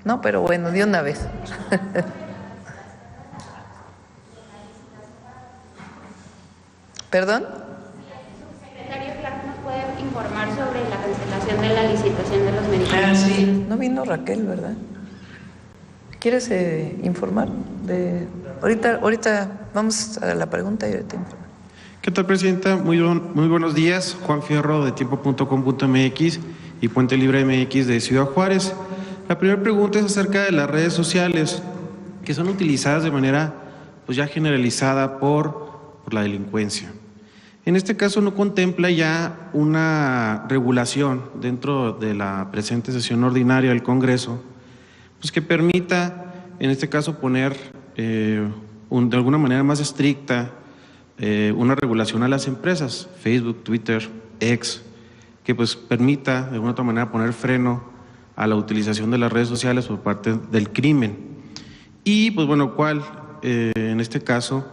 No, pero bueno, de una vez. ¿Perdón? Secretario Clark, ¿nos puede informar sobre la cancelación de la licitación de los medicamentos? Sí. No vino Raquel, ¿verdad? ¿Quieres informar? Ahorita vamos a la pregunta y ahorita informo. ¿Qué tal, Presidenta? Muy buenos días. Juan Fierro, de tiempo.com.mx y Puente Libre MX de Ciudad Juárez. La primera pregunta es acerca de las redes sociales que son utilizadas de manera pues ya generalizada por la delincuencia. En este caso no contempla ya una regulación dentro de la presente sesión ordinaria del Congreso, pues que permita, en este caso, poner de alguna manera más estricta una regulación a las empresas, Facebook, Twitter, X, que pues permita de alguna otra manera poner freno a la utilización de las redes sociales por parte del crimen. Y pues bueno, ¿cuál en este caso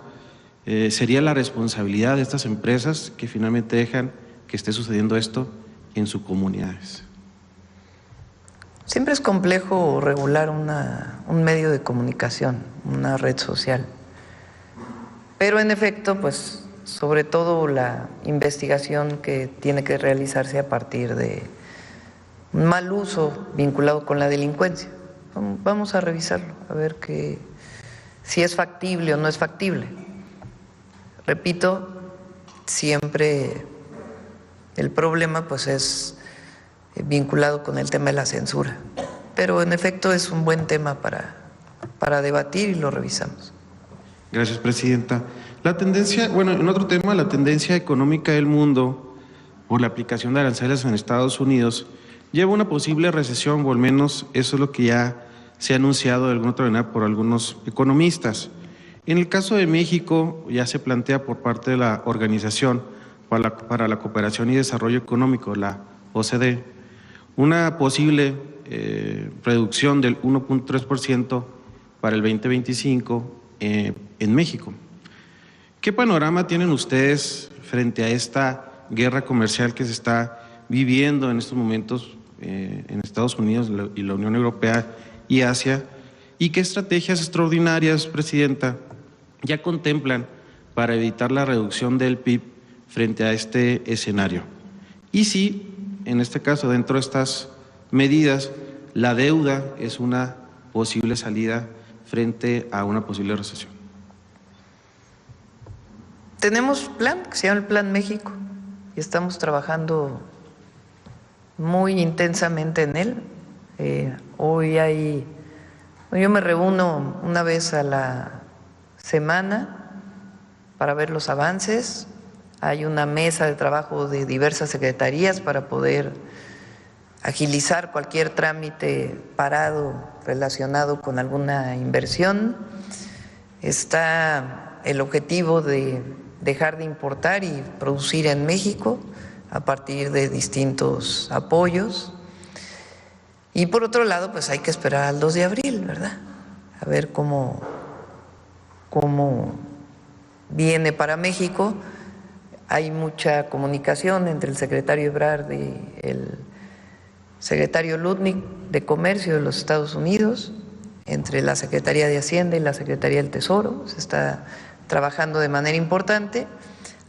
sería la responsabilidad de estas empresas que finalmente dejan que esté sucediendo esto en sus comunidades? Siempre es complejo regular un medio de comunicación, una red social. Pero en efecto, pues sobre todo la investigación que tiene que realizarse a partir de un mal uso vinculado con la delincuencia. Vamos a revisarlo, a ver si es factible o no es factible. Repito, siempre el problema pues es vinculado con el tema de la censura. Pero en efecto es un buen tema para debatir y lo revisamos. Gracias, Presidenta. La tendencia, en otro tema, la tendencia económica del mundo por la aplicación de aranceles en Estados Unidos lleva una posible recesión, o al menos eso es lo que ya se ha anunciado de alguna otra manera por algunos economistas. En el caso de México, ya se plantea por parte de la Organización para la Cooperación y Desarrollo Económico, la OCDE, una posible reducción del 1.3% para el 2025 en México. ¿Qué panorama tienen ustedes frente a esta guerra comercial que se está viviendo en estos momentos en Estados Unidos y la Unión Europea y Asia? ¿Y qué estrategias extraordinarias, Presidenta, ya contemplan para evitar la reducción del PIB frente a este escenario? Y si, en este caso, dentro de estas medidas, la deuda es una posible salida frente a una posible recesión. Tenemos plan que se llama el Plan México y estamos trabajando muy intensamente en él. Yo me reúno una vez a la semana para ver los avances. Hay una mesa de trabajo de diversas secretarías para poder agilizar cualquier trámite parado relacionado con alguna inversión. Está el objetivo de dejar de importar y producir en México a partir de distintos apoyos. Y por otro lado, pues hay que esperar al 2 de abril, ¿verdad? A ver cómo viene para México. Hay mucha comunicación entre el secretario Ebrard y el secretario Lutnick de Comercio de los Estados Unidos, entre la Secretaría de Hacienda y la Secretaría del Tesoro. Se está trabajando de manera importante,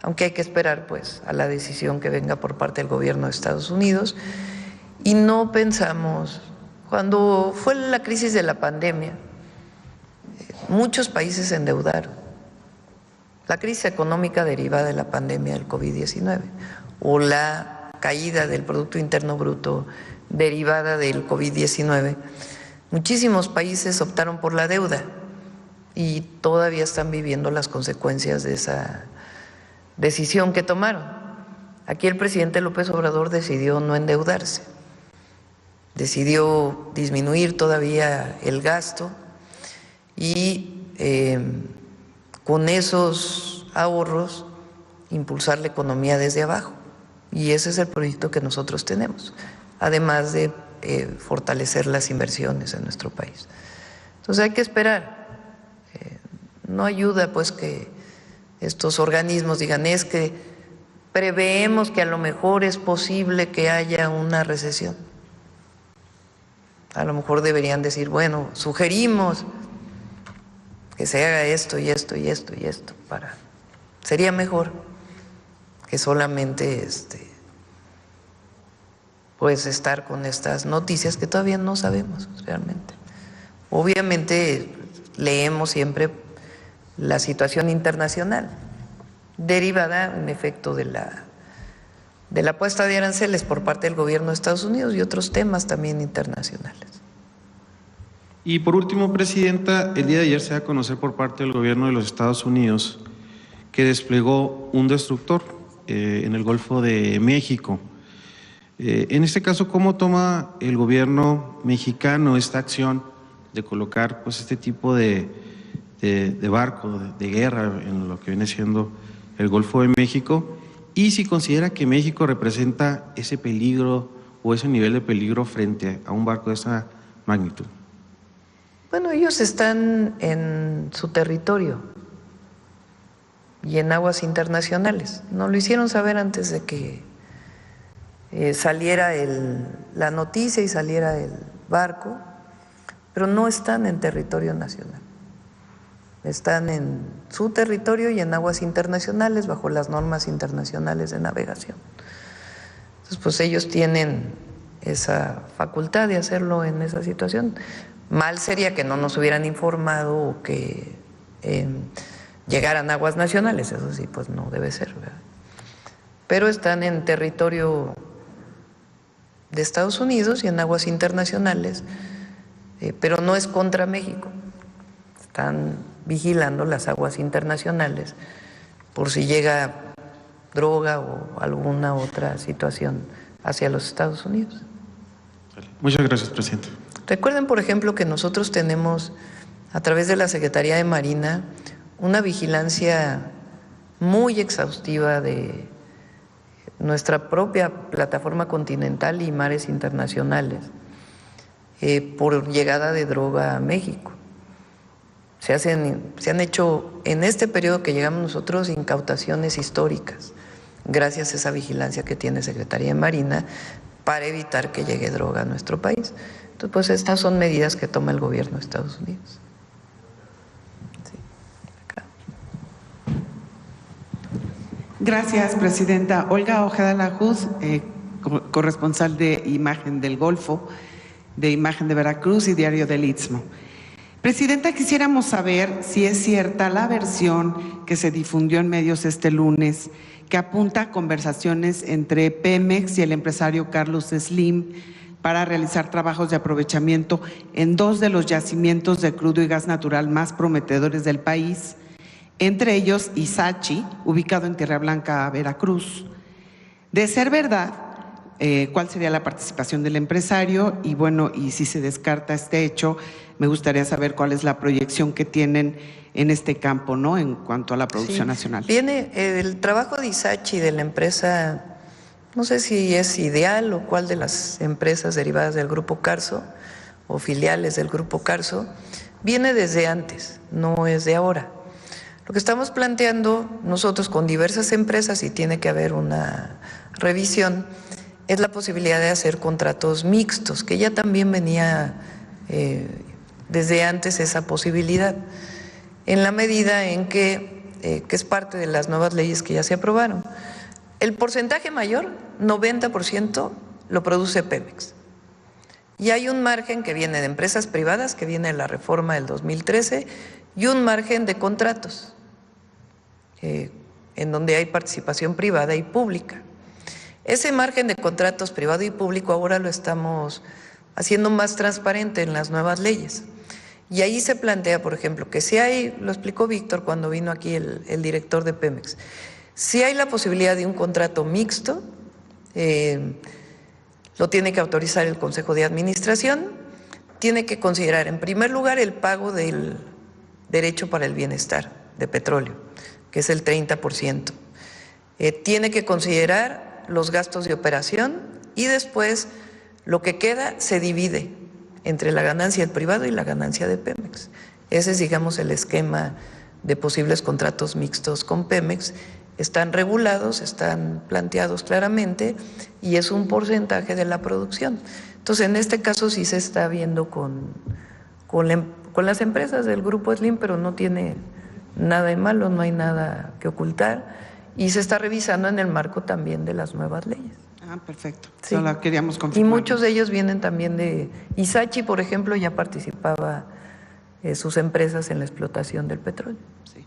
aunque hay que esperar pues a la decisión que venga por parte del gobierno de Estados Unidos. Y no pensamos, cuando fue la crisis de la pandemia, muchos países se endeudaron. La crisis económica derivada de la pandemia del COVID-19 o la caída del Producto Interno Bruto derivada del COVID-19, muchísimos países optaron por la deuda y todavía están viviendo las consecuencias de esa decisión que tomaron. Aquí el presidente López Obrador decidió no endeudarse, decidió disminuir todavía el gasto y con esos ahorros impulsar la economía desde abajo. Y ese es el proyecto que nosotros tenemos, además de fortalecer las inversiones en nuestro país. Entonces hay que esperar. No ayuda pues que estos organismos digan es que preveemos que a lo mejor es posible que haya una recesión. A lo mejor deberían decir, bueno, sugerimos que se haga esto y esto y esto y esto, sería mejor que solamente pues estar con estas noticias que todavía no sabemos realmente. Obviamente leemos siempre la situación internacional derivada en efecto de la puesta de aranceles por parte del gobierno de Estados Unidos y otros temas también internacionales. Y por último, Presidenta, el día de ayer se da a conocer por parte del gobierno de los Estados Unidos que desplegó un destructor en el Golfo de México. En este caso, ¿cómo toma el gobierno mexicano esta acción de colocar pues este tipo de barco de guerra en lo que viene siendo el Golfo de México? Y si considera que México representa ese peligro o ese nivel de peligro frente a un barco de esa magnitud. Bueno, ellos están en su territorio y en aguas internacionales. Nos lo hicieron saber antes de que saliera la noticia y saliera el barco, pero no están en territorio nacional. Están en su territorio y en aguas internacionales bajo las normas internacionales de navegación. Entonces, pues ellos tienen esa facultad de hacerlo en esa situación. Mal sería que no nos hubieran informado o que llegaran a aguas nacionales, eso sí, pues no debe ser, ¿verdad? Pero están en territorio de Estados Unidos y en aguas internacionales, pero no es contra México. Están vigilando las aguas internacionales por si llega droga o alguna otra situación hacia los Estados Unidos. Muchas gracias, Presidente. Recuerden, por ejemplo, que nosotros tenemos, a través de la Secretaría de Marina, una vigilancia muy exhaustiva de nuestra propia plataforma continental y mares internacionales por llegada de droga a México. Se han hecho en este periodo que llegamos nosotros incautaciones históricas, gracias a esa vigilancia que tiene Secretaría de Marina para evitar que llegue droga a nuestro país. Entonces, pues estas son medidas que toma el gobierno de Estados Unidos. Gracias, Presidenta. Olga Ojeda Lajuz, corresponsal de Imagen del Golfo, de Imagen de Veracruz y Diario del Istmo. Presidenta, quisiéramos saber si es cierta la versión que se difundió en medios este lunes que apunta a conversaciones entre Pemex y el empresario Carlos Slim para realizar trabajos de aprovechamiento en dos de los yacimientos de crudo y gas natural más prometedores del país, entre ellos Ixachi, ubicado en Tierra Blanca, Veracruz. De ser verdad, ¿cuál sería la participación del empresario? Y bueno, y si se descarta este hecho, me gustaría saber cuál es la proyección que tienen en este campo, ¿no?, en cuanto a la producción nacional. Viene el trabajo de Ixachi, de la empresa, no sé si es Ideal o cuál de las empresas derivadas del Grupo Carso o filiales del Grupo Carso, viene desde antes, no es de ahora. Lo que estamos planteando nosotros con diversas empresas, y tiene que haber una revisión, es la posibilidad de hacer contratos mixtos, que ya también venía desde antes esa posibilidad, en la medida en que es parte de las nuevas leyes que ya se aprobaron. El porcentaje mayor, 90%, lo produce Pemex. Y hay un margen que viene de empresas privadas, que viene de la reforma del 2013, y un margen de contratos, en donde hay participación privada y pública. Ese margen de contratos privado y público ahora lo estamos haciendo más transparente en las nuevas leyes. Y ahí se plantea, por ejemplo, que si hay, lo explicó Víctor cuando vino aquí el director de Pemex, si hay la posibilidad de un contrato mixto, lo tiene que autorizar el Consejo de Administración, tiene que considerar en primer lugar el pago del derecho para el bienestar de petróleo, que es el 30%. Tiene que considerar los gastos de operación y después lo que queda se divide entre la ganancia del privado y la ganancia de Pemex. Ese es, digamos, el esquema de posibles contratos mixtos con Pemex. Están regulados, están planteados claramente y es un porcentaje de la producción. Entonces, en este caso sí se está viendo con las empresas del Grupo Slim, pero no tiene nada de malo, no hay nada que ocultar, y se está revisando en el marco también de las nuevas leyes. Ah, perfecto. Sí. Solo queríamos confirmar. Y muchos de ellos vienen también de Isachi, por ejemplo, ya participaba sus empresas en la explotación del petróleo. Sí.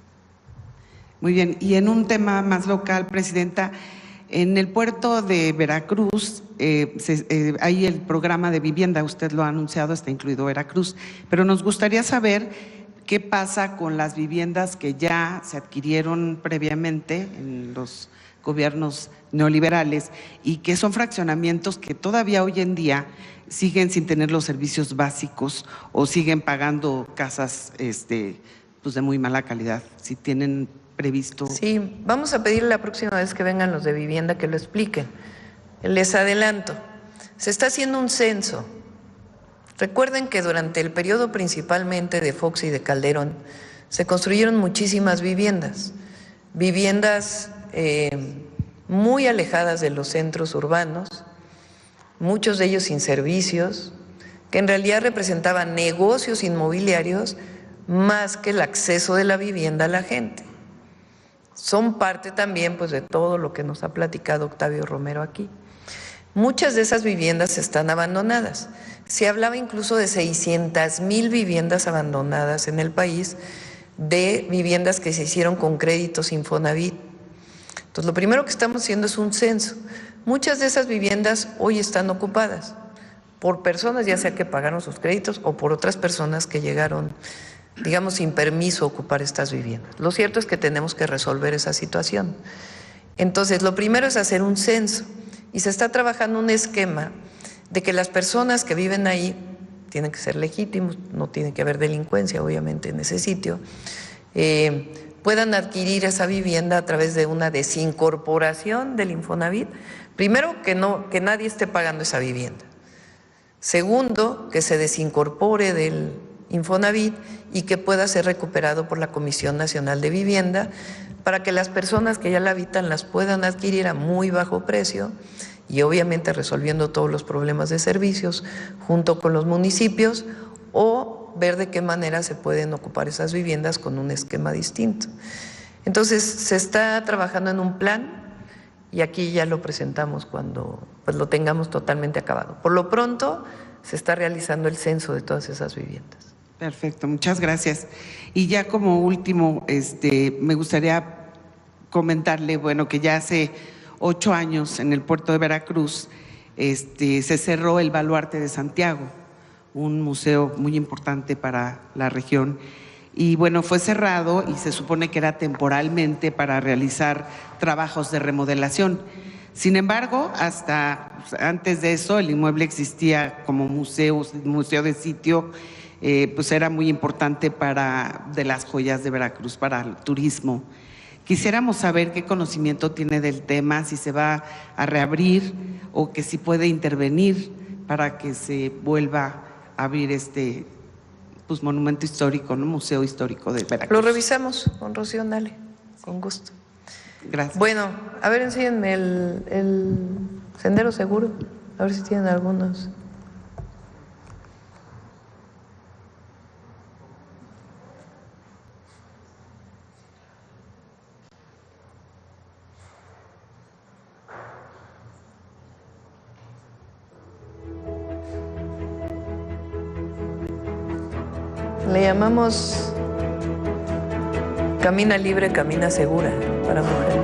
Muy bien. Y en un tema más local, Presidenta, en el puerto de Veracruz hay el programa de vivienda, usted lo ha anunciado, está incluido Veracruz, pero nos gustaría saber qué pasa con las viviendas que ya se adquirieron previamente en los gobiernos neoliberales y que son fraccionamientos que todavía hoy en día siguen sin tener los servicios básicos o siguen pagando casas pues de muy mala calidad. Si tienen previsto. Sí, vamos a pedirle la próxima vez que vengan los de vivienda que lo expliquen. Les adelanto, se está haciendo un censo. Recuerden que durante el periodo principalmente de Fox y de Calderón se construyeron muchísimas viviendas muy alejadas de los centros urbanos, muchos de ellos sin servicios, que en realidad representaban negocios inmobiliarios más que el acceso de la vivienda a la gente. Son parte también pues, de todo lo que nos ha platicado Octavio Romero aquí. Muchas de esas viviendas están abandonadas. Se hablaba incluso de 600,000 viviendas abandonadas en el país, de viviendas que se hicieron con créditos Infonavit. Entonces, lo primero que estamos haciendo es un censo. Muchas de esas viviendas hoy están ocupadas por personas, ya sea que pagaron sus créditos o por otras personas que llegaron, digamos, sin permiso a ocupar estas viviendas. Lo cierto es que tenemos que resolver esa situación. Entonces, lo primero es hacer un censo y se está trabajando un esquema de que las personas que viven ahí tienen que ser legítimos, no tiene que haber delincuencia, obviamente, en ese sitio, puedan adquirir esa vivienda a través de una desincorporación del Infonavit. Primero, que nadie esté pagando esa vivienda. Segundo, que se desincorpore del Infonavit y que pueda ser recuperado por la Comisión Nacional de Vivienda para que las personas que ya la habitan las puedan adquirir a muy bajo precio y obviamente resolviendo todos los problemas de servicios junto con los municipios, o ver de qué manera se pueden ocupar esas viviendas con un esquema distinto. Entonces, se está trabajando en un plan y aquí ya lo presentamos cuando pues, lo tengamos totalmente acabado. Por lo pronto, se está realizando el censo de todas esas viviendas. Perfecto, muchas gracias. Y ya como último, me gustaría comentarle, bueno, que ya hace 8 años en el puerto de Veracruz se cerró el Baluarte de Santiago, un museo muy importante para la región. Y bueno, fue cerrado y se supone que era temporalmente para realizar trabajos de remodelación. Sin embargo, hasta antes de eso, el inmueble existía como museo de sitio, pues era muy importante de las joyas de Veracruz, para el turismo. Quisiéramos saber qué conocimiento tiene del tema, si se va a reabrir o que si puede intervenir para que se vuelva a abrir pues, monumento histórico, ¿no? Museo histórico de Veracruz. Lo revisamos con Rocío Nale, con gusto. Gracias. Bueno, a ver, enséñenme el Sendero Seguro, a ver si tienen algunos. Le llamamos Camina Libre, Camina Segura para mujeres.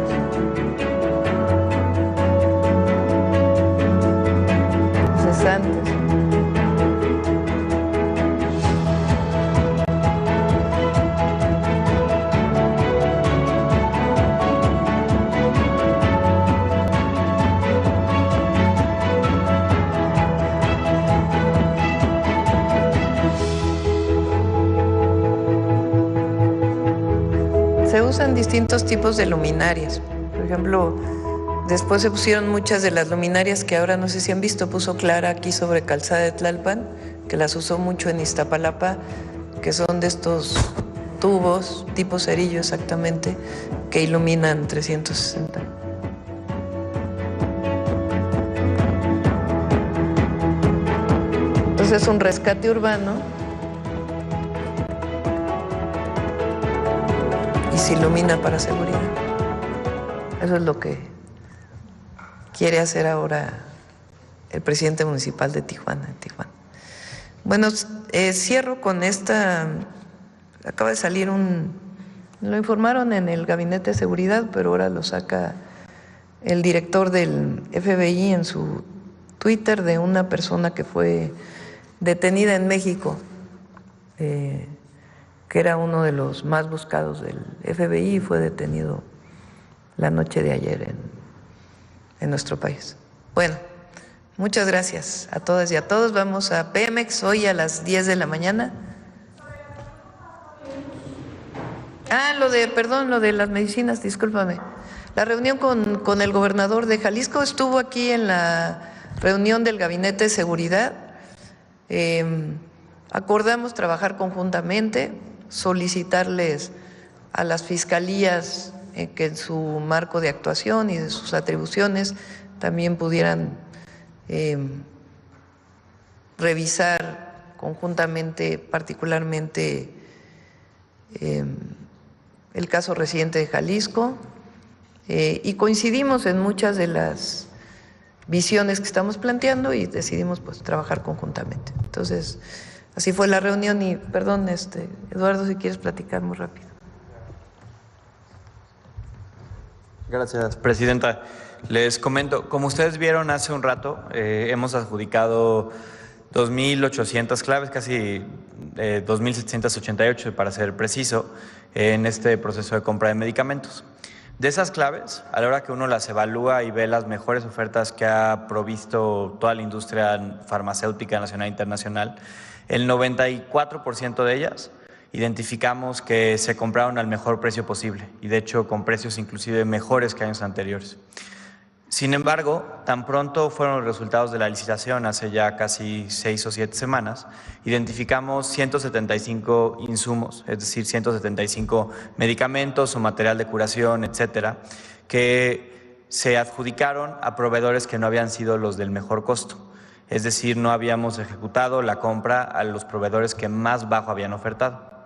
Cesantes. Se usan distintos tipos de luminarias. Por ejemplo, después se pusieron muchas de las luminarias que ahora no sé si han visto, puso Clara aquí sobre Calzada de Tlalpan, que las usó mucho en Iztapalapa, que son de estos tubos, tipo cerillo exactamente, que iluminan 360. . pues es un rescate urbano y se ilumina para seguridad. Eso es lo que quiere hacer ahora el presidente municipal de Tijuana. Bueno, cierro con esta. Acaba de salir lo informaron en el Gabinete de Seguridad, pero ahora lo saca el director del FBI en su Twitter, de una persona que fue detenida en México, que era uno de los más buscados del FBI y fue detenido la noche de ayer en nuestro país. Bueno, muchas gracias a todas y a todos. Vamos a Pemex hoy a las 10 de la mañana. Lo de las medicinas, discúlpame. La reunión con el gobernador de Jalisco estuvo aquí en la reunión del Gabinete de Seguridad. Acordamos trabajar conjuntamente, solicitarles a las fiscalías que en su marco de actuación y de sus atribuciones también pudieran revisar conjuntamente, particularmente el caso reciente de Jalisco, y coincidimos en muchas de las visiones que estamos planteando y decidimos pues trabajar conjuntamente. Entonces, así fue la reunión y, perdón, Eduardo, si quieres platicar muy rápido. Gracias, presidenta. Les comento, como ustedes vieron hace un rato, hemos adjudicado 2.800 claves, casi 2.788 para ser preciso, en este proceso de compra de medicamentos. De esas claves, a la hora que uno las evalúa y ve las mejores ofertas que ha provisto toda la industria farmacéutica nacional e internacional, el 94% de ellas identificamos que se compraron al mejor precio posible y de hecho con precios inclusive mejores que años anteriores. Sin embargo, tan pronto fueron los resultados de la licitación, hace ya casi 6 o 7 semanas, identificamos 175 insumos, es decir, 175 medicamentos o material de curación, etcétera, que se adjudicaron a proveedores que no habían sido los del mejor costo. Es decir, no habíamos ejecutado la compra a los proveedores que más bajo habían ofertado.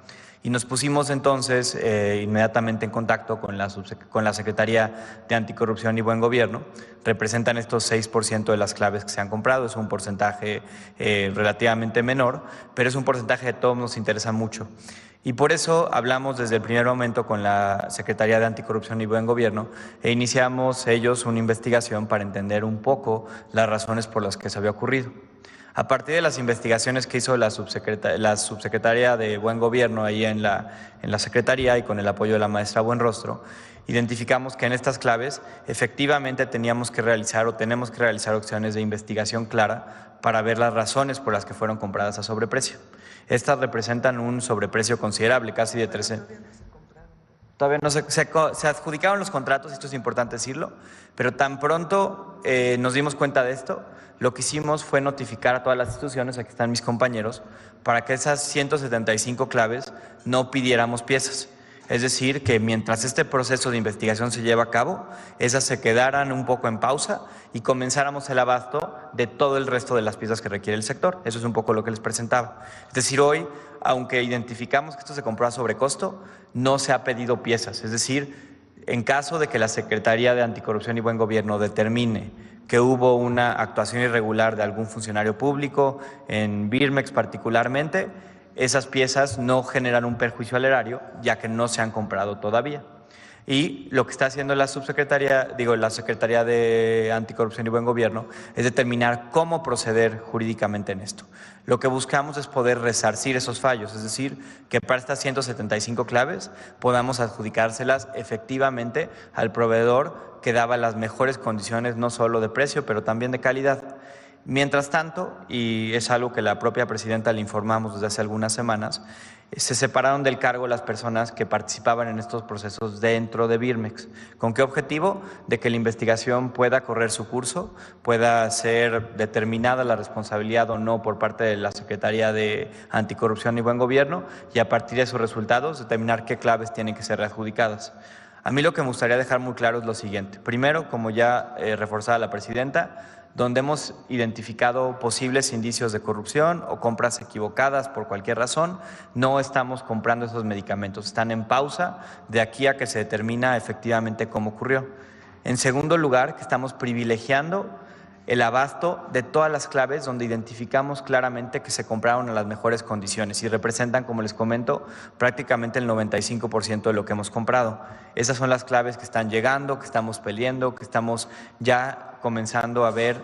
Y nos pusimos entonces inmediatamente en contacto con la Secretaría de Anticorrupción y Buen Gobierno. Representan estos 6% de las claves que se han comprado, es un porcentaje relativamente menor, pero es un porcentaje que a todos nos interesa mucho. Y por eso hablamos desde el primer momento con la Secretaría de Anticorrupción y Buen Gobierno e iniciamos ellos una investigación para entender un poco las razones por las que se había ocurrido. A partir de las investigaciones que hizo la subsecretaria de Buen Gobierno ahí en la Secretaría y con el apoyo de la maestra Buenrostro, identificamos que en estas claves efectivamente tenemos que realizar acciones de investigación clara para ver las razones por las que fueron compradas a sobreprecio. Estas representan un sobreprecio considerable, casi de 13. Todavía no se adjudicaron los contratos, esto es importante decirlo, pero tan pronto nos dimos cuenta de esto, lo que hicimos fue notificar a todas las instituciones, aquí están mis compañeros, para que esas 175 claves no pidiéramos piezas. Es decir, que mientras este proceso de investigación se lleva a cabo, esas se quedaran un poco en pausa y comenzáramos el abasto de todo el resto de las piezas que requiere el sector. Eso es un poco lo que les presentaba. Es decir, hoy, aunque identificamos que esto se compró a sobrecosto, no se ha pedido piezas. Es decir, en caso de que la Secretaría de Anticorrupción y Buen Gobierno determine que hubo una actuación irregular de algún funcionario público, en Birmex particularmente, esas piezas no generan un perjuicio al erario, ya que no se han comprado todavía. Y lo que está haciendo la Secretaría de Anticorrupción y Buen Gobierno es determinar cómo proceder jurídicamente en esto. Lo que buscamos es poder resarcir esos fallos, es decir, que para estas 175 claves podamos adjudicárselas efectivamente al proveedor que daba las mejores condiciones, no solo de precio, pero también de calidad. Mientras tanto, y es algo que la propia presidenta le informamos desde hace algunas semanas, se separaron del cargo las personas que participaban en estos procesos dentro de Birmex. ¿Con qué objetivo? De que la investigación pueda correr su curso, pueda ser determinada la responsabilidad o no por parte de la Secretaría de Anticorrupción y Buen Gobierno y a partir de esos resultados determinar qué claves tienen que ser readjudicadas. A mí lo que me gustaría dejar muy claro es lo siguiente. Primero, como ya reforzaba la presidenta, donde hemos identificado posibles indicios de corrupción o compras equivocadas por cualquier razón, no estamos comprando esos medicamentos, están en pausa de aquí a que se determina efectivamente cómo ocurrió. En segundo lugar, que estamos privilegiando el abasto de todas las claves donde identificamos claramente que se compraron en las mejores condiciones y representan, como les comento, prácticamente el 95% de lo que hemos comprado. Esas son las claves que están llegando, que estamos peleando, que estamos ya comenzando a ver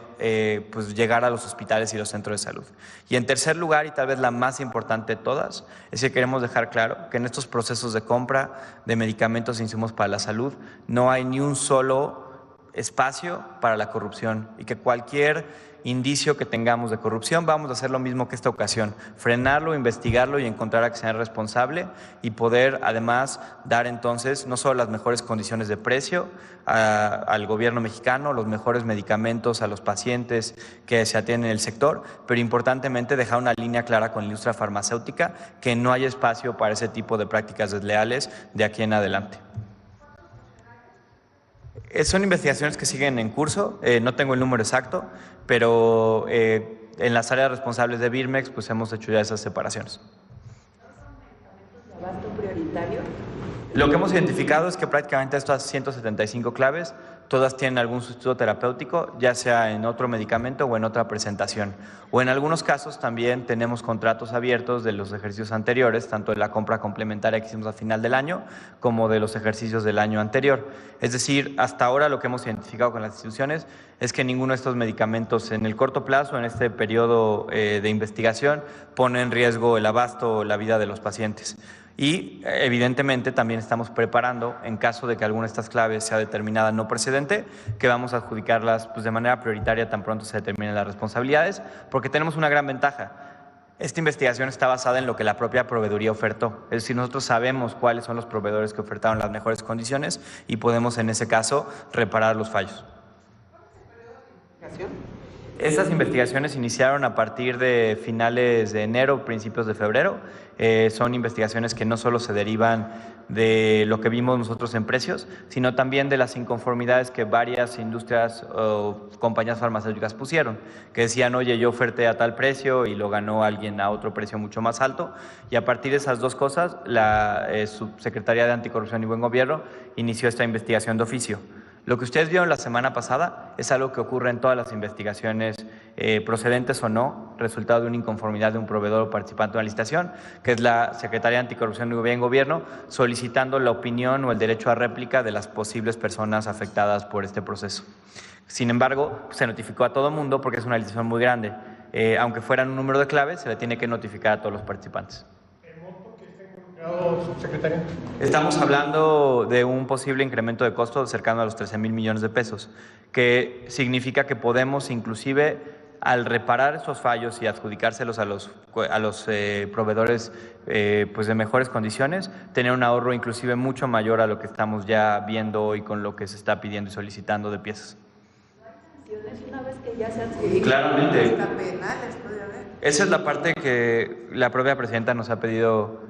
pues llegar a los hospitales y los centros de salud. Y en tercer lugar, y tal vez la más importante de todas, es que queremos dejar claro que en estos procesos de compra de medicamentos e insumos para la salud no hay ni un solo espacio para la corrupción y que cualquier indicio que tengamos de corrupción vamos a hacer lo mismo que esta ocasión, frenarlo, investigarlo y encontrar a quien sea responsable y poder además dar entonces no solo las mejores condiciones de precio al gobierno mexicano, los mejores medicamentos a los pacientes que se atienden en el sector, pero importantemente dejar una línea clara con la industria farmacéutica que no hay espacio para ese tipo de prácticas desleales de aquí en adelante. Son investigaciones que siguen en curso, no tengo el número exacto, pero en las áreas responsables de Birmex pues hemos hecho ya esas separaciones. ¿De abasto prioritario? Lo que hemos identificado es que prácticamente estas 175 claves, todas tienen algún sustituto terapéutico, ya sea en otro medicamento o en otra presentación. O en algunos casos también tenemos contratos abiertos de los ejercicios anteriores, tanto de la compra complementaria que hicimos al final del año, como de los ejercicios del año anterior. Es decir, hasta ahora lo que hemos identificado con las instituciones es que ninguno de estos medicamentos en el corto plazo, en este periodo de investigación, pone en riesgo el abasto o la vida de los pacientes. Y evidentemente también estamos preparando, en caso de que alguna de estas claves sea determinada no procedente, que vamos a adjudicarlas pues, de manera prioritaria tan pronto se determinen las responsabilidades, porque tenemos una gran ventaja. Esta investigación está basada en lo que la propia proveeduría ofertó, es decir, nosotros sabemos cuáles son los proveedores que ofertaron las mejores condiciones y podemos en ese caso reparar los fallos. Estas investigaciones iniciaron a partir de finales de enero, principios de febrero. Son investigaciones que no solo se derivan de lo que vimos nosotros en precios, sino también de las inconformidades que varias industrias o compañías farmacéuticas pusieron, que decían, oye, yo oferté a tal precio y lo ganó alguien a otro precio mucho más alto. Y a partir de esas dos cosas, la Subsecretaría de Anticorrupción y Buen Gobierno inició esta investigación de oficio. Lo que ustedes vieron la semana pasada es algo que ocurre en todas las investigaciones, procedentes o no, resultado de una inconformidad de un proveedor o participante de una licitación, que es la Secretaría de Anticorrupción y Buen Gobierno, solicitando la opinión o el derecho a réplica de las posibles personas afectadas por este proceso. Sin embargo, se notificó a todo mundo porque es una licitación muy grande. Aunque fueran un número de claves, se le tiene que notificar a todos los participantes. Subsecretario. Estamos hablando de un posible incremento de costo cercano a los 13,000 millones de pesos, que significa que podemos inclusive al reparar esos fallos y adjudicárselos a los proveedores pues de mejores condiciones, tener un ahorro inclusive mucho mayor a lo que estamos ya viendo hoy con lo que se está pidiendo y solicitando de piezas. Una vez que ya se adjudican, Claramente. penales, puede haber. Esa es la parte que la propia presidenta nos ha pedido.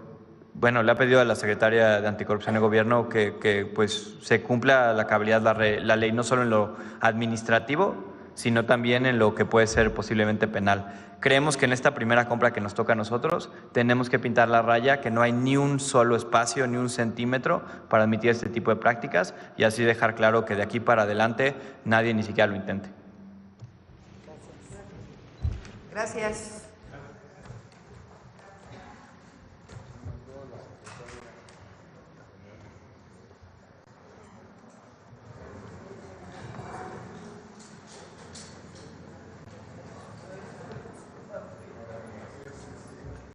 Bueno, le ha pedido a la Secretaria de Anticorrupción y Gobierno que pues, se cumpla la cabalidad la ley, no solo en lo administrativo, sino también en lo que puede ser posiblemente penal. Creemos que en esta primera compra que nos toca a nosotros, tenemos que pintar la raya, que no hay ni un solo espacio, ni un centímetro para admitir este tipo de prácticas y así dejar claro que de aquí para adelante nadie ni siquiera lo intente. Gracias.